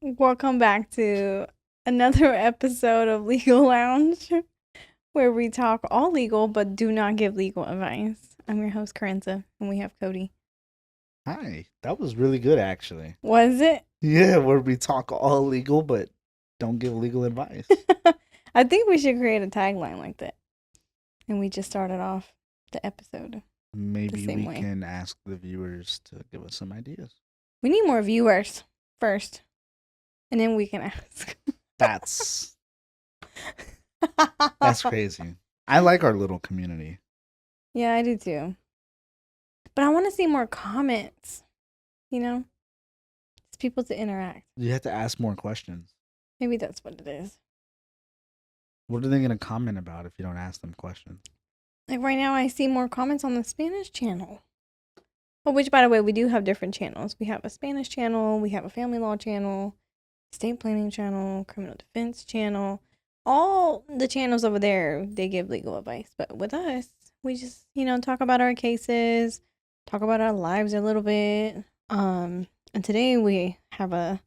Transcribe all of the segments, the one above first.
Welcome back to another episode of Legal Lounge, where we talk all legal but do not give legal advice. I'm your host, Kerensa, and we have Cody. Hi, that was really good actually. Was it? Yeah, where we talk all legal but don't give legal advice. I think we should create a tagline like that. And we just started off the episode Maybe same we way. can ask the viewers to give us some ideas. We need more viewers first, and then we can ask. That's crazy. I like our little community. Yeah, I do too. But I want to see more comments, It's people to interact. You have to ask more questions. Maybe that's what it is. What are they going to comment about if you don't ask them questions? Like right now, I see more comments on the Spanish channel. Oh, which, by the way, we do have different channels. We have a Spanish channel, we have a family law channel, estate planning channel, criminal defense channel. All the channels over there, they give legal advice. But with us, we just, talk about our cases, talk about our lives a little bit. And today we have a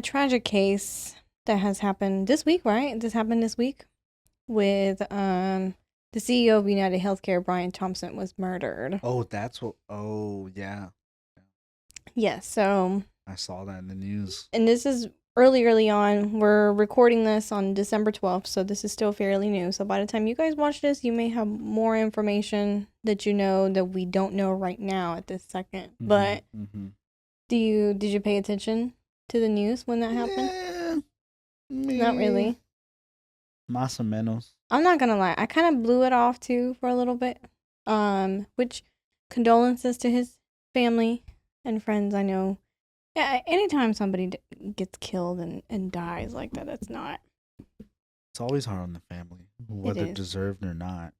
tragic case that has happened this week, right? This happened this week with the CEO of UnitedHealthcare, Brian Thompson, was murdered. Oh, that's what. Oh, yeah. Yes, so I saw that in the news. and this is early on. We're recording this on December 12th, so this is still fairly new. So by the time you guys watch this, you may have more information that you know that we don't know right now at this second. But did you pay attention to the news when that happened? Not really. Más o menos. I'm not gonna lie, I kind of blew it off too for a little bit. Which condolences to his family and friends. I know. Yeah, anytime somebody gets killed and dies like that, that's not. It's always hard on the family, whether deserved or not.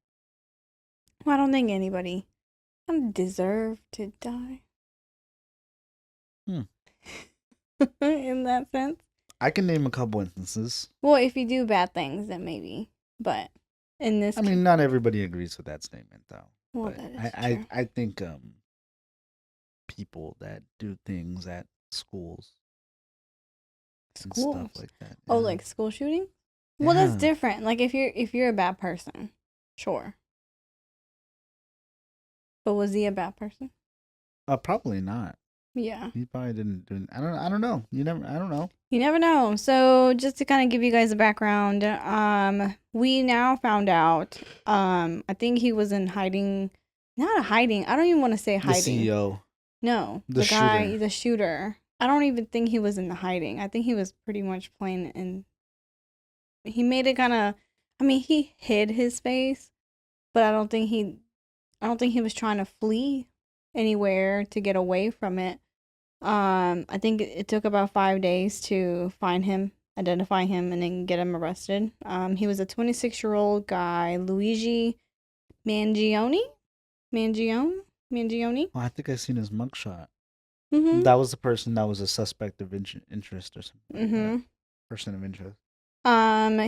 Well, I don't think anybody deserve to die. In that sense. I can name a couple instances. Well, if you do bad things, then maybe. But in this, I mean, not everybody agrees with that statement, though. Well, but that is true. I think people that do things at schools and stuff like that. Oh, like school shooting? Well, that's different. Like if you're a bad person, sure. But was he a bad person? Probably not. Yeah. He probably didn't do. I don't know. I don't know. You never know. So just to kind of give you guys a background, we now found out. I think he was in hiding. Not hiding. I don't even want to say hiding. The CEO. No, the guy, the shooter. I don't even think he was in the hiding. I think he was pretty much playing in. He made it kind of. I mean, he hid his face, but I don't think he was trying to flee anywhere to get away from it. I think it took about 5 days to find him, identify him, and then get him arrested. He was a 26-year-old guy, Luigi Mangione. Mangione. Oh, I think I seen his mugshot. Mm-hmm. That was the person that was a suspect of interest or something. Like person of interest.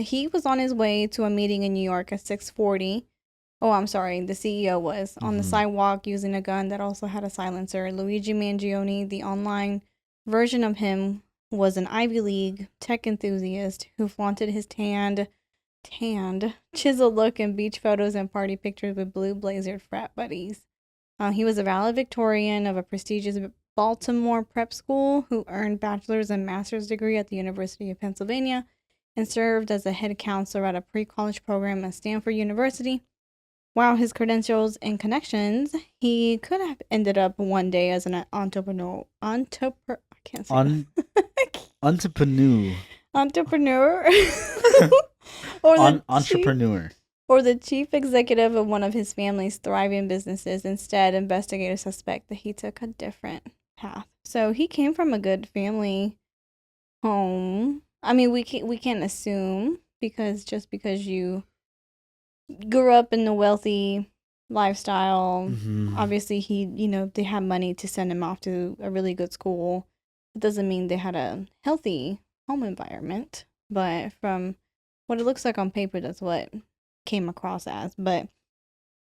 He was on his way to a meeting in New York at 6:40. Oh, I'm sorry. The CEO was on the sidewalk using a gun that also had a silencer. Luigi Mangione, the online version of him, was an Ivy League tech enthusiast who flaunted his tanned, chiseled look in beach photos and party pictures with blue blazered frat buddies. He was a valedictorian of a prestigious Baltimore prep school who earned bachelor's and master's degree at the University of Pennsylvania and served as a head counselor at a pre-college program at Stanford University. While his credentials and connections, he could have ended up one day as an entrepreneur. I can't say Entrepreneur. Entrepreneur. Or the chief executive of one of his family's thriving businesses. Instead, investigators suspect that he took a different path. So he came from a good family home. I mean, we can't assume because you grew up in the wealthy lifestyle. Obviously, they had money to send him off to a really good school. It doesn't mean they had a healthy home environment, but from what it looks like on paper, that's what came across as. But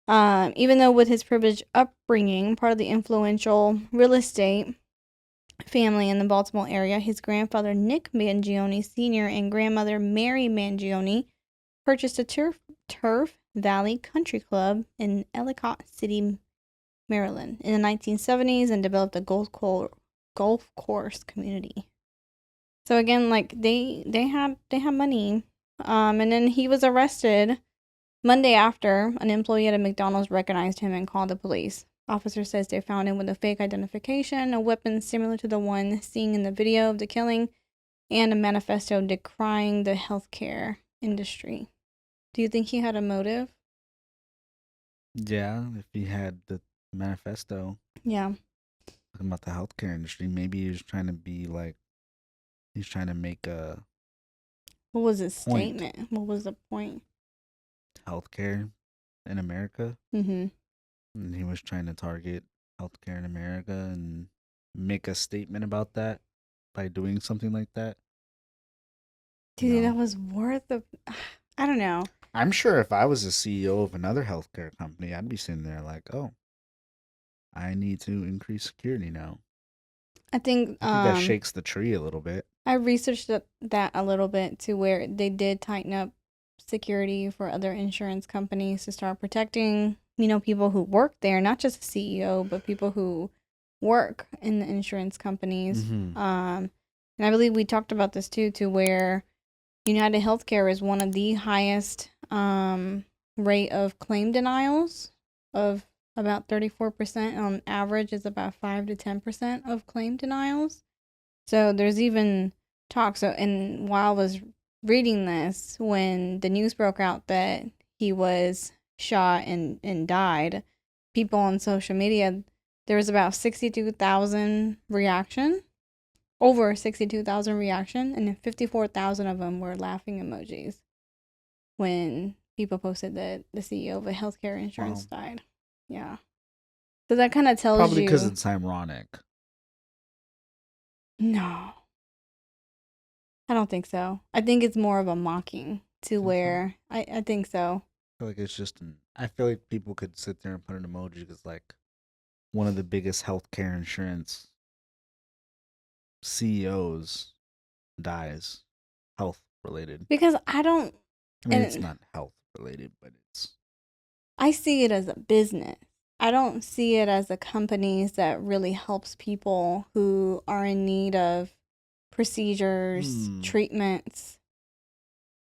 even though with his privileged upbringing, part of the influential real estate family in the Baltimore area. His grandfather, Nick Mangione Sr., and grandmother, Mary Mangione, purchased a Turf Valley Country Club in Ellicott City, Maryland in the 1970s and developed a golf course community. So again, like they had money. And then he was arrested Monday after an employee at a McDonald's recognized him and called the police. Officer says they found him with a fake identification, a weapon similar to the one seen in the video of the killing, and a manifesto decrying the healthcare industry. Do you think he had a motive? Yeah, if he had the manifesto Yeah. talking about the healthcare industry, maybe he was trying to be like, he's trying to make a What was his point. statement? What was the point? Healthcare in America. Mm-hmm. And he was trying to target healthcare in America and make a statement about that by doing something like that. Do you think that was worth the... I don't know. I'm sure if I was a CEO of another healthcare company, I'd be sitting there like, oh, I need to increase security now. I think that shakes the tree a little bit. I researched that a little bit to where they did tighten up security for other insurance companies to start protecting, people who work there, not just the CEO, but people who work in the insurance companies. Mm-hmm. And I believe we talked about this too, to where UnitedHealthcare is one of the highest rate of claim denials of about 34%. On average is about 5 to 10% of claim denials. So there's even talk. So, and while I was reading this, when the news broke out that he was shot and died, people on social media, there was about 62,000 reaction, over 62,000 reaction, and then 54,000 of them were laughing emojis when people posted that the CEO of a healthcare insurance died. Yeah. So that kind of tells you. Probably because it's ironic. No. I don't think so. I think it's more of a mocking to where I think so. I feel like it's just I feel like people could sit there and put an emoji because like one of the biggest healthcare insurance CEOs dies, health related. Because I don't. I mean, it's not health related, but it's. I see it as a business. I don't see it as a company that really helps people who are in need of procedures, treatments,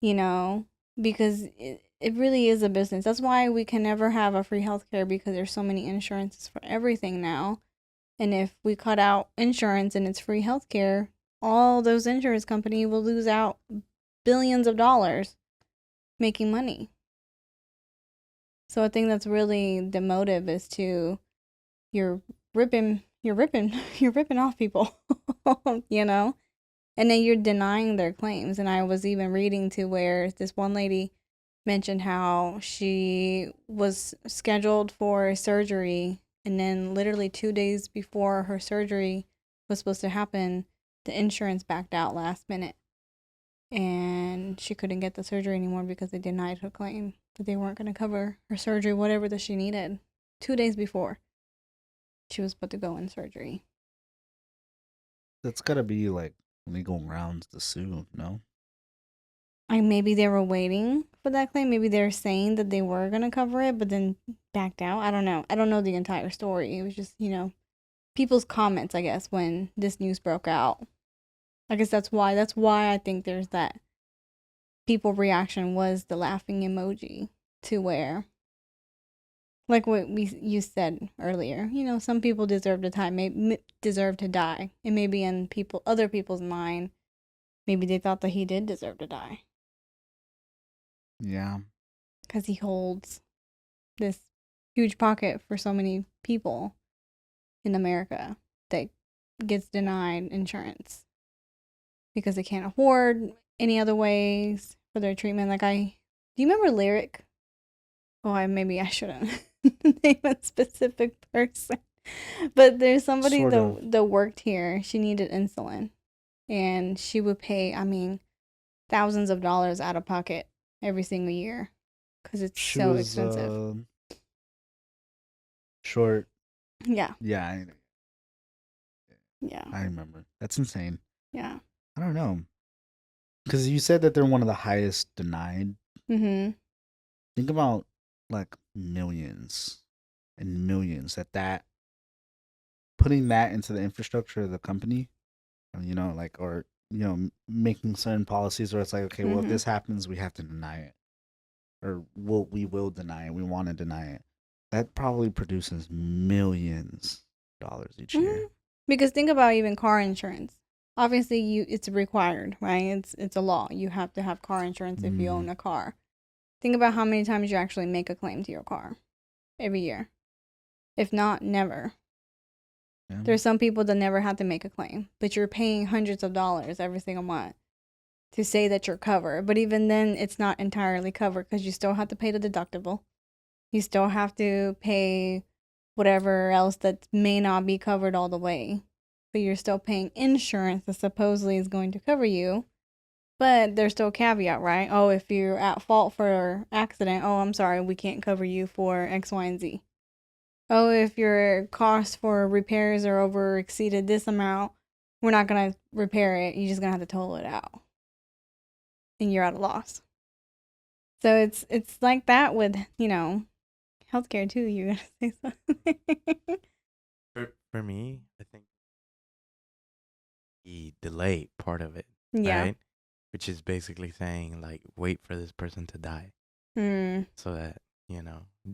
because it really is a business. That's why we can never have a free healthcare, because there's so many insurances for everything now. And if we cut out insurance and it's free healthcare, all those insurance companies will lose out billions of dollars making money. So I think that's really the motive, is to you're ripping off people, and then you're denying their claims. And I was even reading to where this one lady mentioned how she was scheduled for surgery, and then literally 2 days before her surgery was supposed to happen, the insurance backed out last minute, and she couldn't get the surgery anymore because they denied her claim, that they weren't going to cover her surgery, whatever that she needed, 2 days before she was about to go in surgery. That's got to be like legal grounds to sue, no? Maybe they were waiting for that claim. Maybe they're saying that they were going to cover it, but then backed out. I don't know. I don't know the entire story. It was just, people's comments, I guess, when this news broke out. I guess that's why I think there's that people reaction was the laughing emoji, to where, like what you said earlier, some people deserve to die, and maybe in other people's mind, maybe they thought that he did deserve to die. Yeah. Because he holds this huge pocket for so many people in America that gets denied insurance because they can't afford any other ways for their treatment. Like, do you remember Lyric? Oh, maybe I shouldn't name a specific person. But there's somebody that worked here. She needed insulin, and she would pay, thousands of dollars out of pocket every single year because it's so expensive. Short. Yeah. Yeah. Yeah. I remember. That's insane. Yeah. I don't know. Because you said that they're one of the highest denied. Mm-hmm. Think about like millions and millions that putting that into the infrastructure of the company, like, or, making certain policies where it's like, okay, well, if Mm-hmm. this happens, we have to deny it. Or we will deny it. We want to deny it. That probably produces millions of dollars each Mm-hmm. year. Because think about even car insurance. Obviously, it's required, right? It's a law. You have to have car insurance if you Mm, own a car. Think about how many times you actually make a claim to your car every year. If not, never. yeah. There's some people that never have to make a claim, but you're paying hundreds of dollars every single month to say that you're covered. But even then, it's not entirely covered because you still have to pay the deductible. You still have to pay whatever else that may not be covered all the way. But you're still paying insurance that supposedly is going to cover you. But there's still a caveat, right? Oh, if you're at fault for accident, oh, I'm sorry, we can't cover you for X, Y, and Z. Oh, if your cost for repairs are over exceeded this amount, we're not gonna repair it. You're just gonna have to total it out, and you're at a loss. So it's like that with healthcare too. You gotta say something. For me, I think the delay part of it, Yeah. right? Which is basically saying like wait for this person to die Mm. so that,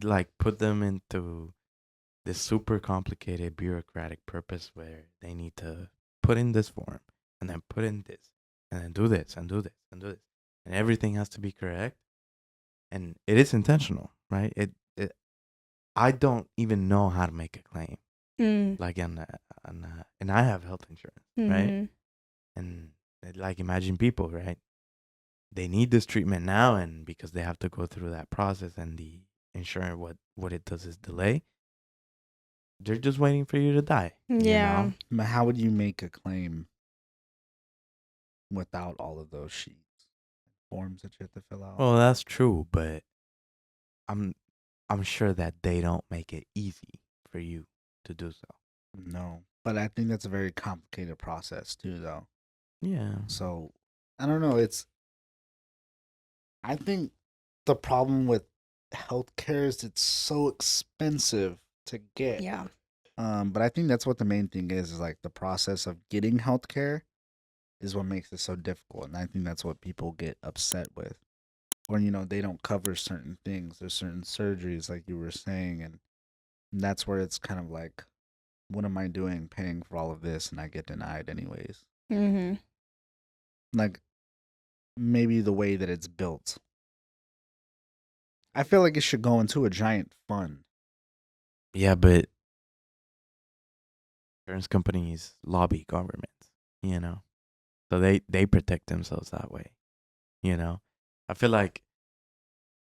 like put them into this super complicated bureaucratic purpose where they need to put in this form and then put in this and then do this and do this and do this. And everything has to be correct. And it is intentional, right? I don't even know how to make a claim. Mm. Like and I have health insurance, right? Mm-hmm. And like imagine people, right? They need this treatment now, and because they have to go through that process, and the insurance, what it does is delay. They're just waiting for you to die. Yeah. But how would you make a claim without all of those sheets, forms that you have to fill out? Well, that's true, but I'm I'm sure that they don't make it easy for you to do so. No, but I think that's a very complicated process too, though. Yeah. So I don't know. I think the problem with healthcare is it's so expensive to get. Yeah. But I think that's what the main thing is like the process of getting healthcare is what makes it so difficult, and I think that's what people get upset with. Or they don't cover certain things. There's certain surgeries, like you were saying, and that's where it's kind of like, what am I doing paying for all of this and I get denied anyways? Mm-hmm. Like maybe the way that it's built. I feel like it should go into a giant fund. Yeah, but insurance companies lobby governments, so they protect themselves that way. I feel like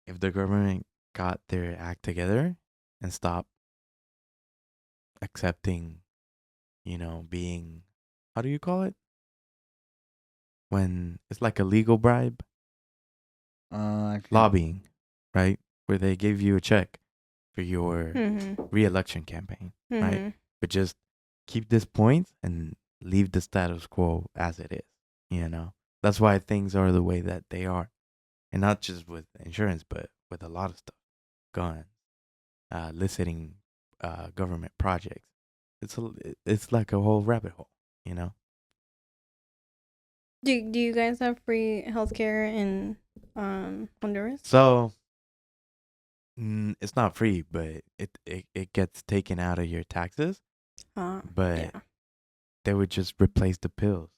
if the government got their act together and stopped accepting, being, how do you call it? When it's like a legal bribe, I can't. lobbying, right? Where they give you a check for your Mm-hmm. re-election campaign, right? Mm-hmm. But just keep this point and leave the status quo as it is. That's why things are the way that they are. And not just with insurance, but with a lot of stuff. Guns, eliciting government projects. It's like a whole rabbit hole. Do you guys have free healthcare in Honduras? So it's not free, but it gets taken out of your taxes. But Yeah. they would just replace the pills.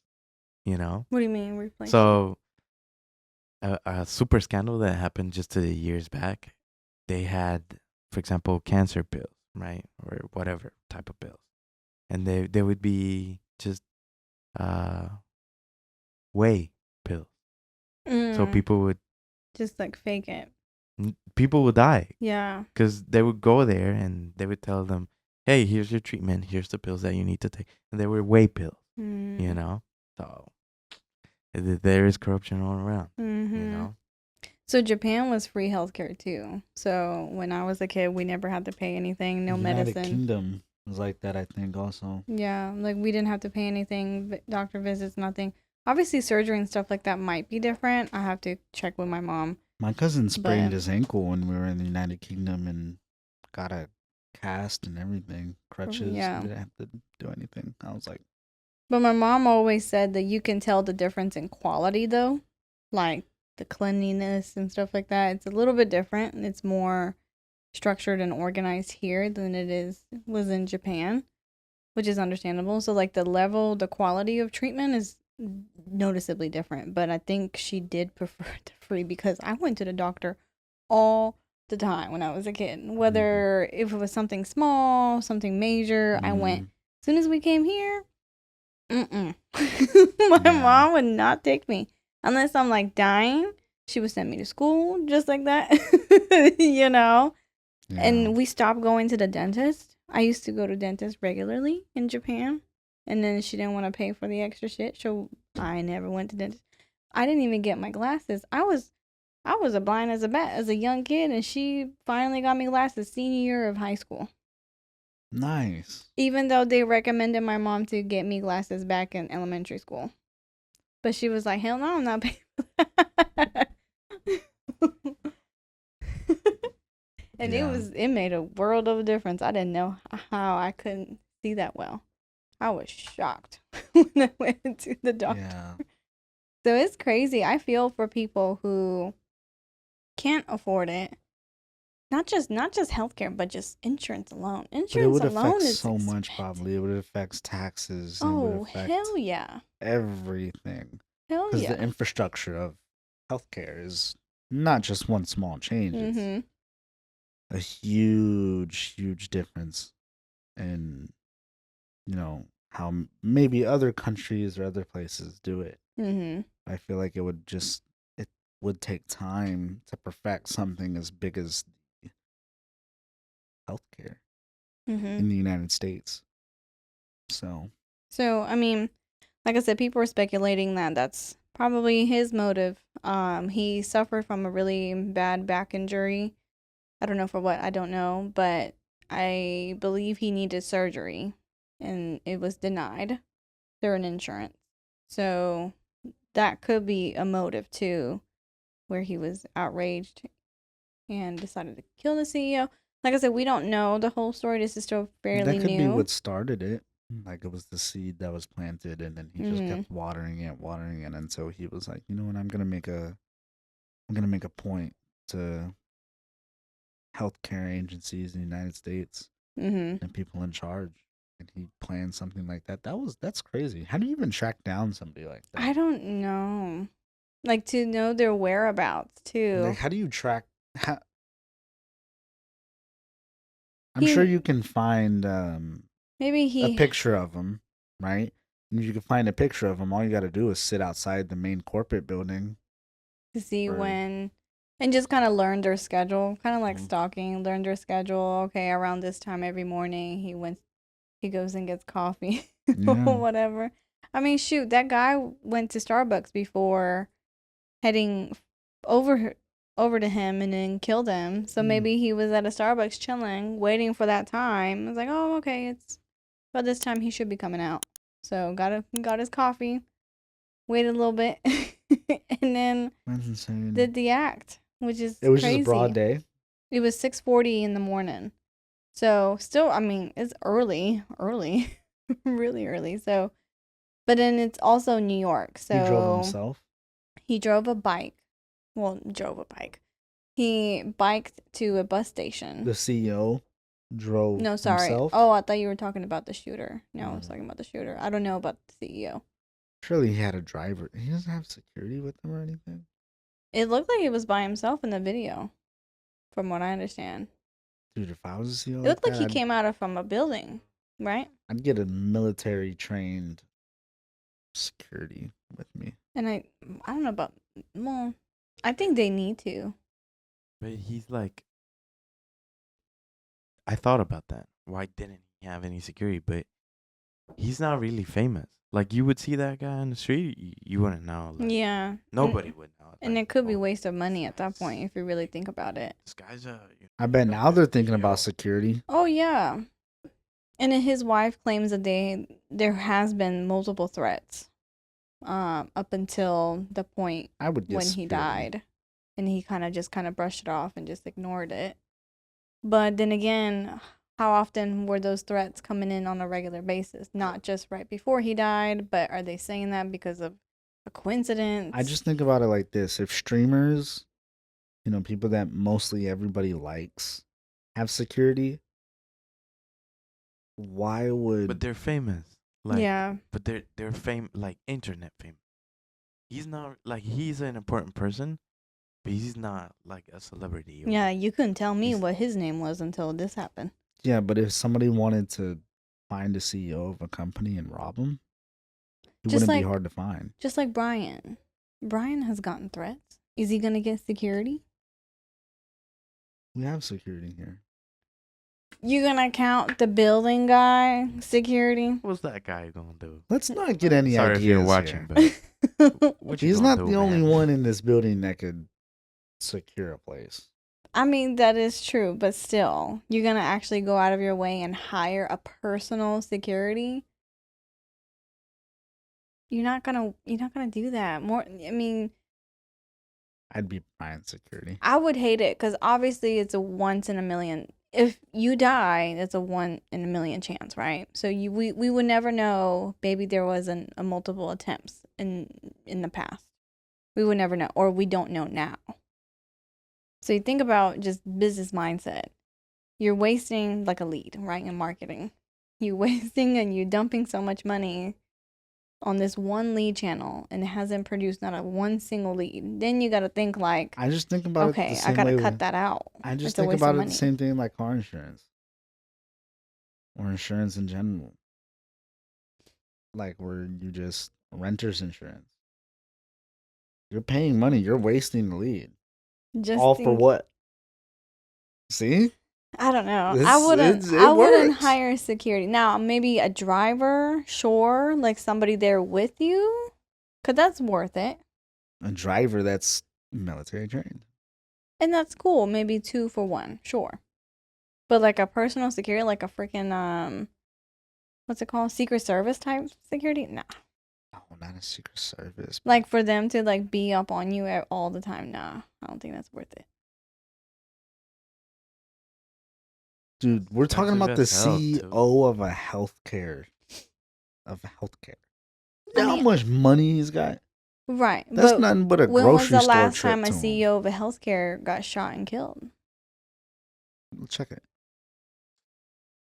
What do you mean replace? So a super scandal that happened just a years back, they had, for example, cancer pills, right, or whatever type of pills, and they would be just uh whey pills. So people would just like fake it. people would die Yeah. because they would go there and they would tell them, hey, here's your treatment, here's the pills that you need to take, and they were whey pills. So there is corruption all around. Mm-hmm. So Japan was free healthcare too. So when I was a kid, we never had to pay anything, no United medicine. Kingdom was like that, I think, also. Yeah, like we didn't have to pay anything, doctor visits, nothing. Obviously, surgery and stuff like that might be different. I have to check with my mom. My cousin sprained But his ankle when we were in the United Kingdom and got a cast and everything, crutches. yeah, Didn't have to do anything. I was like, but my mom always said that you can tell the difference in quality though, like the cleanliness and stuff like that. It's a little bit different. And it's more structured and organized here than was in Japan, which is understandable. So like the quality of treatment is noticeably different. But I think she did prefer the free because I went to the doctor all the time when I was a kid. Whether if it was something small, something major, I went. As soon as we came here, my Yeah. mom would not take me unless I'm like dying. She would send me to school just like that, you know. yeah. And we stopped going to the dentist. I used to go to dentist regularly in Japan, and then she didn't want to pay for the extra shit, so I never went to dentist. I didn't even get my glasses. I was as blind as a bat as a young kid, and she finally got me glasses senior year of high school. Nice. Even though they recommended my mom to get me glasses back in elementary school, but she was like, "Hell no, I'm not paying for that." And Yeah. it made a world of a difference. I didn't know how I couldn't see that well. I was shocked when I went to the doctor. Yeah. So it's crazy. I feel for people who can't afford it. Not just healthcare, but just insurance alone. But it Insurance would alone affect is so much, expensive. probably. It would affect taxes. And it would Oh, affect hell yeah. everything. Hell Because yeah. the infrastructure of healthcare is not just one small change. It's Mm-hmm. a huge, huge difference in, how maybe other countries or other places do it. Mm-hmm. I feel like it would take time to perfect something as big as healthcare Mm-hmm. in the United States. So, So, I mean, like I said, people are speculating that that's probably his motive. He suffered from a really bad back injury. I don't know for what, I don't know, but I believe he needed surgery and it was denied through an insurance. So, that could be a motive too, where he was outraged and decided to kill the CEO. Like I said, we don't know the whole story. This is still fairly that could be new. what started it. Like it was the seed that was planted, and then he just Mhm. kept watering it until he was like, you know what, I'm gonna make a point to healthcare agencies in the United States Mhm. and people in charge. And he planned something like that. That's crazy. How do you even track down somebody like that? I don't know. Like to know their whereabouts too. Like, how do you track? I'm He sure you can find maybe a he picture of him, right? And if you can find a picture of him, all you got to do is sit outside the main corporate building. to see Or- when and just kind of learn their schedule, kind of like Mhm. stalking, learn their schedule. Okay, around this time every morning he goes and gets coffee Yeah. or whatever. I mean, shoot, that guy went to Starbucks before heading over to him and then killed him. So maybe he was at a Starbucks chilling, waiting for that time. It's like, oh, okay, it's by this time he should be coming out. So got his coffee, waited a little bit, and then That's insane. did the act, which is It was crazy. just a broad day. It was 6:40 in the morning. So still, I mean, it's early, really early. So, but then it's also New York. So He drove himself. he drove a bike. Well, drove a bike. He biked to a bus station. The CEO drove No, sorry. himself. Oh, I thought you were talking about the shooter. No, I was Mm. talking about the shooter. I don't know about the CEO. Surely he had a driver. He doesn't have security with him or anything. It looked like he was by himself in the video, from what I understand. Dude, if I was a CEO, It looked like that, he I'd- came out from a building, right? I'd get a military trained security with me. And I don't know about. Well, I think they need to. But he's like, I thought about that. Why didn't he have any security? But he's not really famous. Like you would see that guy on the street, you wouldn't know. Like, Yeah. nobody would know. And Like, it could be oh, waste of money at that this point if you really think about it. This guy's a. I bet now they're thinking CEO. about security. Oh yeah. And then his wife claims that there has been multiple threats up until the point I would when guess he security. died. And he kind of brushed it off and just ignored it. But then again, how often were those threats coming in on a regular basis? Not just right before he died, but are they saying that because of a coincidence? I just think about it like this: if streamers, people that mostly everybody likes, have security, why would? But they're famous. Like, yeah. but they're like internet famous. He's not like he's an important person, but he's not like a celebrity. Or, Yeah, you couldn't tell me he's- what his name was until this happened. Yeah, but if somebody wanted to find a CEO of a company and rob him, it Just wouldn't be like- hard to find. Just like Brian. Brian has gotten threats. Is he going to get security? We have security here. You going to count the building guy security? What's that guy gonna do? Let's not get any Sorry ideas if you're here. watching, but what you He's gonna not do, the only man? one in this building that could secure a place. I mean, that is true, but still, you're going to actually go out of your way and hire a personal security? You're not going to do that. I mean, I'd be buying security. I would hate it because obviously it's a once in a million. If you die, it's a 1 in a million chance, right? So we would never know. Maybe there was a multiple attempts in the past. We would never know, or we don't know now. So you think about just business mindset. You're wasting like a lead, right, in marketing. You're wasting and you're dumping so much money on this one lead channel and it hasn't produced not a one single lead. Then you got to think like, I just think about it okay, the I same got way. to cut that out. I just It's a think waste of about it money. the same thing like car insurance or insurance in general. Like where you just renter's insurance. You're paying money. You're wasting the lead. Just All for think- what? See? I don't know. This- I wouldn't. it I wouldn't works. hire security. Now, maybe a driver, sure, like somebody there with you, cause that's worth it, A driver that's military trained. and that's cool. Maybe 2 for 1, sure. But like a personal security, like a freaking what's it called, Secret Service type security? Nah. Oh, not a Secret Service. Like for them to like be up on you all the time. Nah, I don't think that's worth it. Dude, we're talking Expensive about the as hell, too. CEO of a healthcare. I How mean- much money he's got? Right. That's but nothing but a when was grocery the store last trip time a to him. CEO of a healthcare got shot and killed? Check it.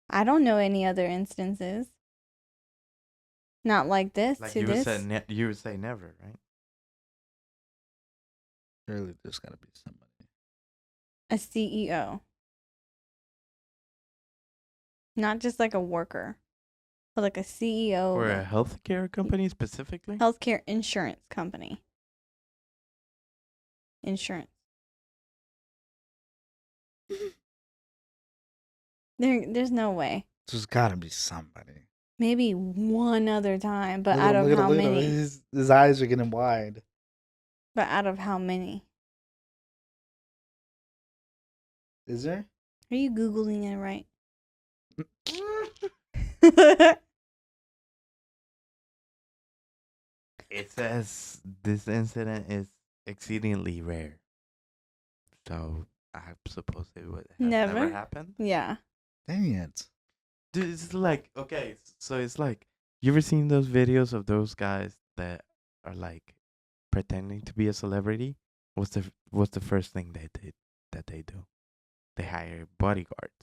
I don't know any other instances. Not like this. Like to you would this. say, you would say never, right? Surely there's got to be somebody. A CEO. Not just like a worker, but like a CEO Or of a a healthcare company specifically. healthcare insurance company. Insurance. There's no way. There's got to be somebody. Maybe one other time, but Look at out him, of look at how him, look at him. many? His eyes are getting wide. But out of how many? Is there? Are you Googling it right? It says this incident is exceedingly rare. So I suppose it would has never Never? happened. Yeah. Dang it. Dude, it's like okay, so it's like you ever seen those videos of those guys that are like pretending to be a celebrity? What's the first thing they do? They hire bodyguards.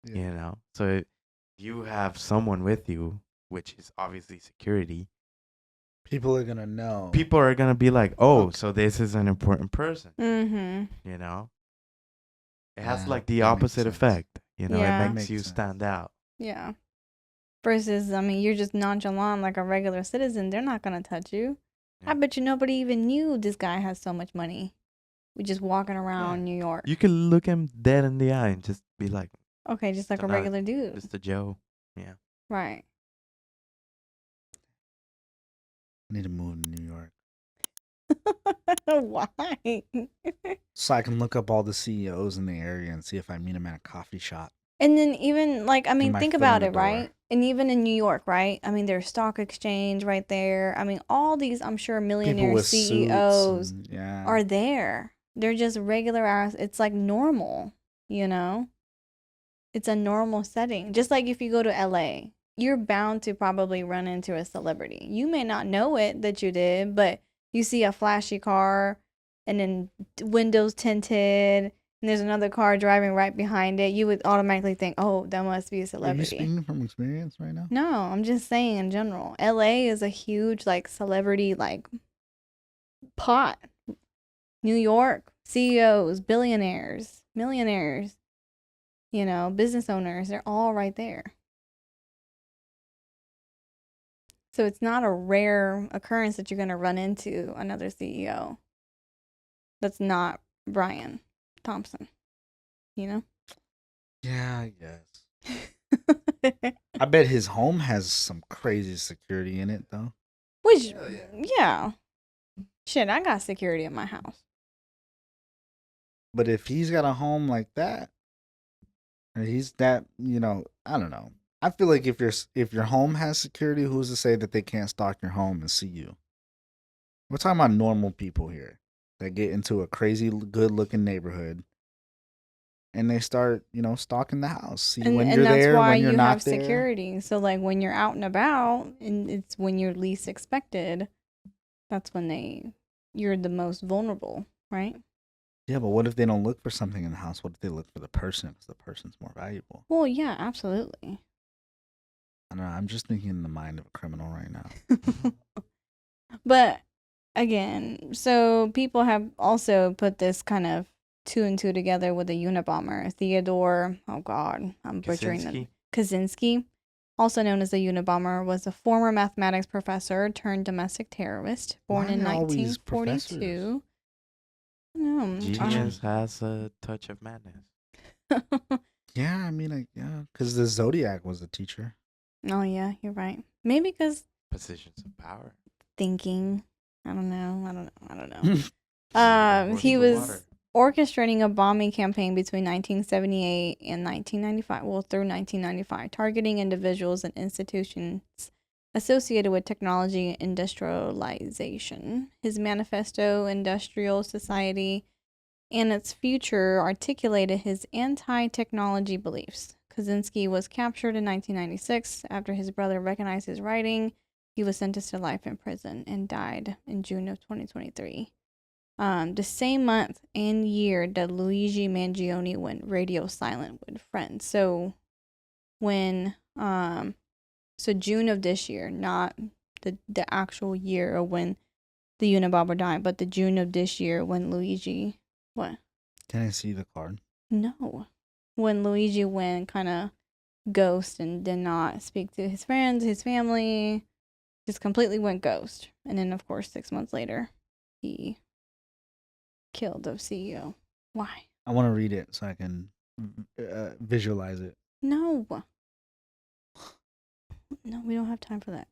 Yeah. You know, so if you have someone with you, which is obviously security. People are going to know. People are gonna be like, "Oh, Okay. so this is an important person." Mm-hmm. You know, it has Yeah, like the that makes opposite sense. effect. You know, Yeah. it That makes you makes sense. stand out. Yeah. Versus, I mean, you're just nonchalant like a regular citizen. They're not gonna touch you. I Yeah. bet you nobody even knew this guy has so much money. We just walking around Yeah. New York. You can look him dead in the eye and just be like, Okay, just like a Not- regular dude. "Mr. Joe." Yeah. Right. I need to move to New York. Why? So I can look up all the CEOs in the area and see if I meet them at a coffee shop. And then even like, I mean, my think foot in about the it, door. right? And even in New York, right? I mean, there's stock exchange right there. I mean, all these, I'm sure, People millionaire with suits CEOs and yeah. are there. They're just regular ass. It's like normal, you know? It's a normal setting. Just like if you go to LA, you're bound to probably run into a celebrity. You may not know it that you did, but you see a flashy car and then windows tinted, and there's another car driving right behind it. You would automatically think, oh, that must be a Are you celebrity. speaking from experience right now? No, I'm just saying in general. LA is a huge like celebrity like pot. New York, CEOs, billionaires, millionaires, you know, business owners, they're all right there. So it's not a rare occurrence that you're going to run into another CEO that's not Brian Thompson, you know? Yeah, I guess. I bet his home has some crazy security in it, though. Which, yeah. Shit, I got security at my house. But if he's got a home like that, or he's that, I don't know. I feel like if your home has security, who's to say that they can't stalk your home and see you? We're talking about normal people here that get into a crazy good-looking neighborhood and they start, stalking the house. See when you're that's there, why when you're you not have there. security. So like when you're out and about and it's when you're least expected, that's when you're the most vulnerable, right? Yeah, but what if they don't look for something in the house? What if they look for the person because the person's more valuable? Well, yeah, absolutely. I don't know. I'm just thinking in the mind of a criminal right now. But again, so people have also put this kind of 2 and 2 together with the Unabomber, Theodore. Oh God, I'm butchering it. Kaczynski, also known as the Unabomber, was a former mathematics professor turned domestic terrorist, born in 1942. Genius has a touch of madness. Yeah, I mean, because the Zodiac was a teacher. Oh yeah, you're right. Maybe because positions of power. Thinking. I don't know. He was orchestrating a bombing campaign between 1978 and 1995. Well, through 1995, targeting individuals and institutions associated with technology industrialization. His manifesto, Industrial Society, and its future articulated his anti-technology beliefs. Kaczynski was captured in 1996 after his brother recognized his writing. He was sentenced to life in prison and died in June of 2023. The same month and year that Luigi Mangione went radio silent with friends. So when June of this year, not the actual year of when the Unabomber died, but the June of this year when Luigi what? Can I see the card? No. When Luigi went kind of ghost and did not speak to his friends, his family, just completely went ghost. And then, of course, 6 months later, he killed the CEO. Why? I want to read it so I can visualize it. No. No, we don't have time for that.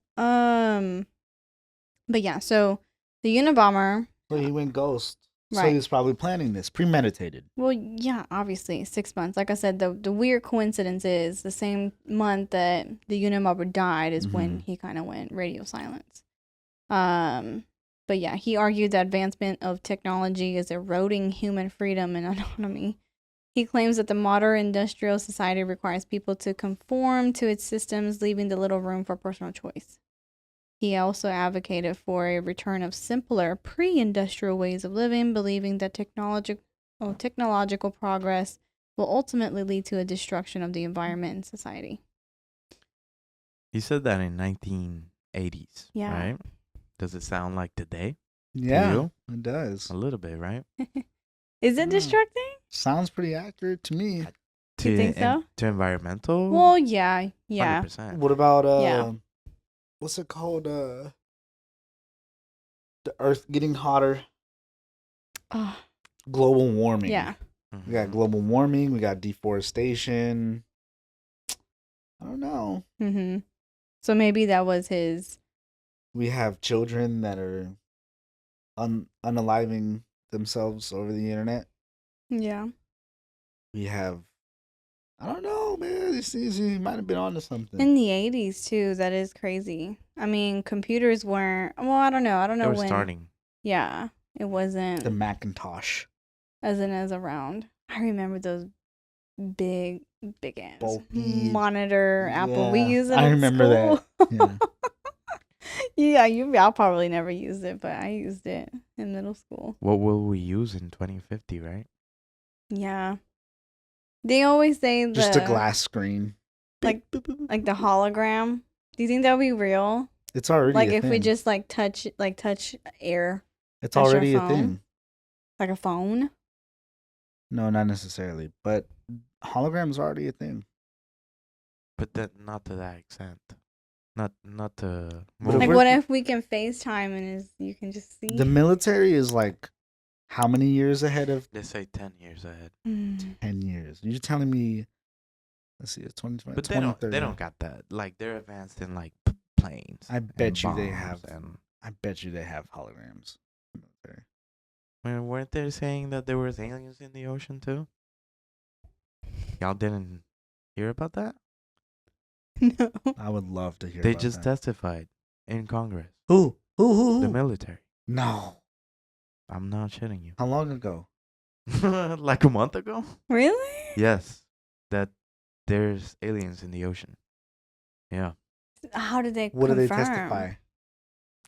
But yeah, so the Unabomber. So he went ghost. Right. So he was probably planning this, premeditated. Well, yeah, obviously, 6 months. Like I said, the weird coincidence is the same month that the Unabomber died is when he kind of went radio silence. But yeah, he argued that advancement of technology is eroding human freedom and autonomy. He claims that the modern industrial society requires people to conform to its systems, leaving the little room for personal choice. He also advocated for a return of simpler, pre-industrial ways of living, believing that technological progress will ultimately lead to a destruction of the environment and society. He said that in 1980s, Yeah. right? Does it sound like today? Yeah, it does. A little bit, right? Is it destructing? Sounds pretty accurate to me. You think so? To environmental? Well, yeah. 100%. What about what's it called? The Earth getting hotter. Global warming. Yeah. We got global warming. We got deforestation. I don't know. Mm-hmm. So maybe that was his. We have children that are unaliving themselves over the internet. Yeah. We have, I don't know, man. He might have been onto something. In the 80s, too. That is crazy. I mean, computers weren't... Well, I don't know. I don't They know were when... starting. Yeah. It wasn't The Macintosh. as around. I remember those big ass Bulky. monitor Apple. We Yeah, use it I in remember school. that. Yeah, y'all probably never used it, but I used it in middle school. What will we use in 2050, right? Yeah. They always say Just a glass screen. like the hologram. Do you think that would be real? It's already Like a if thing. we just touch air, It's touch our already a phone? thing. Like a phone? No, not necessarily, but holograms are already a thing. But that not to that extent. Not to But Like we're- what if we can FaceTime and you can just see? The military is like how many years ahead of They say 10 years ahead. 10 years? You're telling me, let's see, it's 2020. But they don't got that. Like they're advanced in like planes. I bet and you they bombs have. And I bet you they have holograms. Military. weren't they saying that there was aliens in the ocean too? Y'all didn't hear about that? No. I would love to hear They about just that. testified in Congress. Who? The military. No. I'm not shitting you. How long ago? Like a month ago? Really? Yes. That there's aliens in the ocean. Yeah. How did they What do they confirm? testify?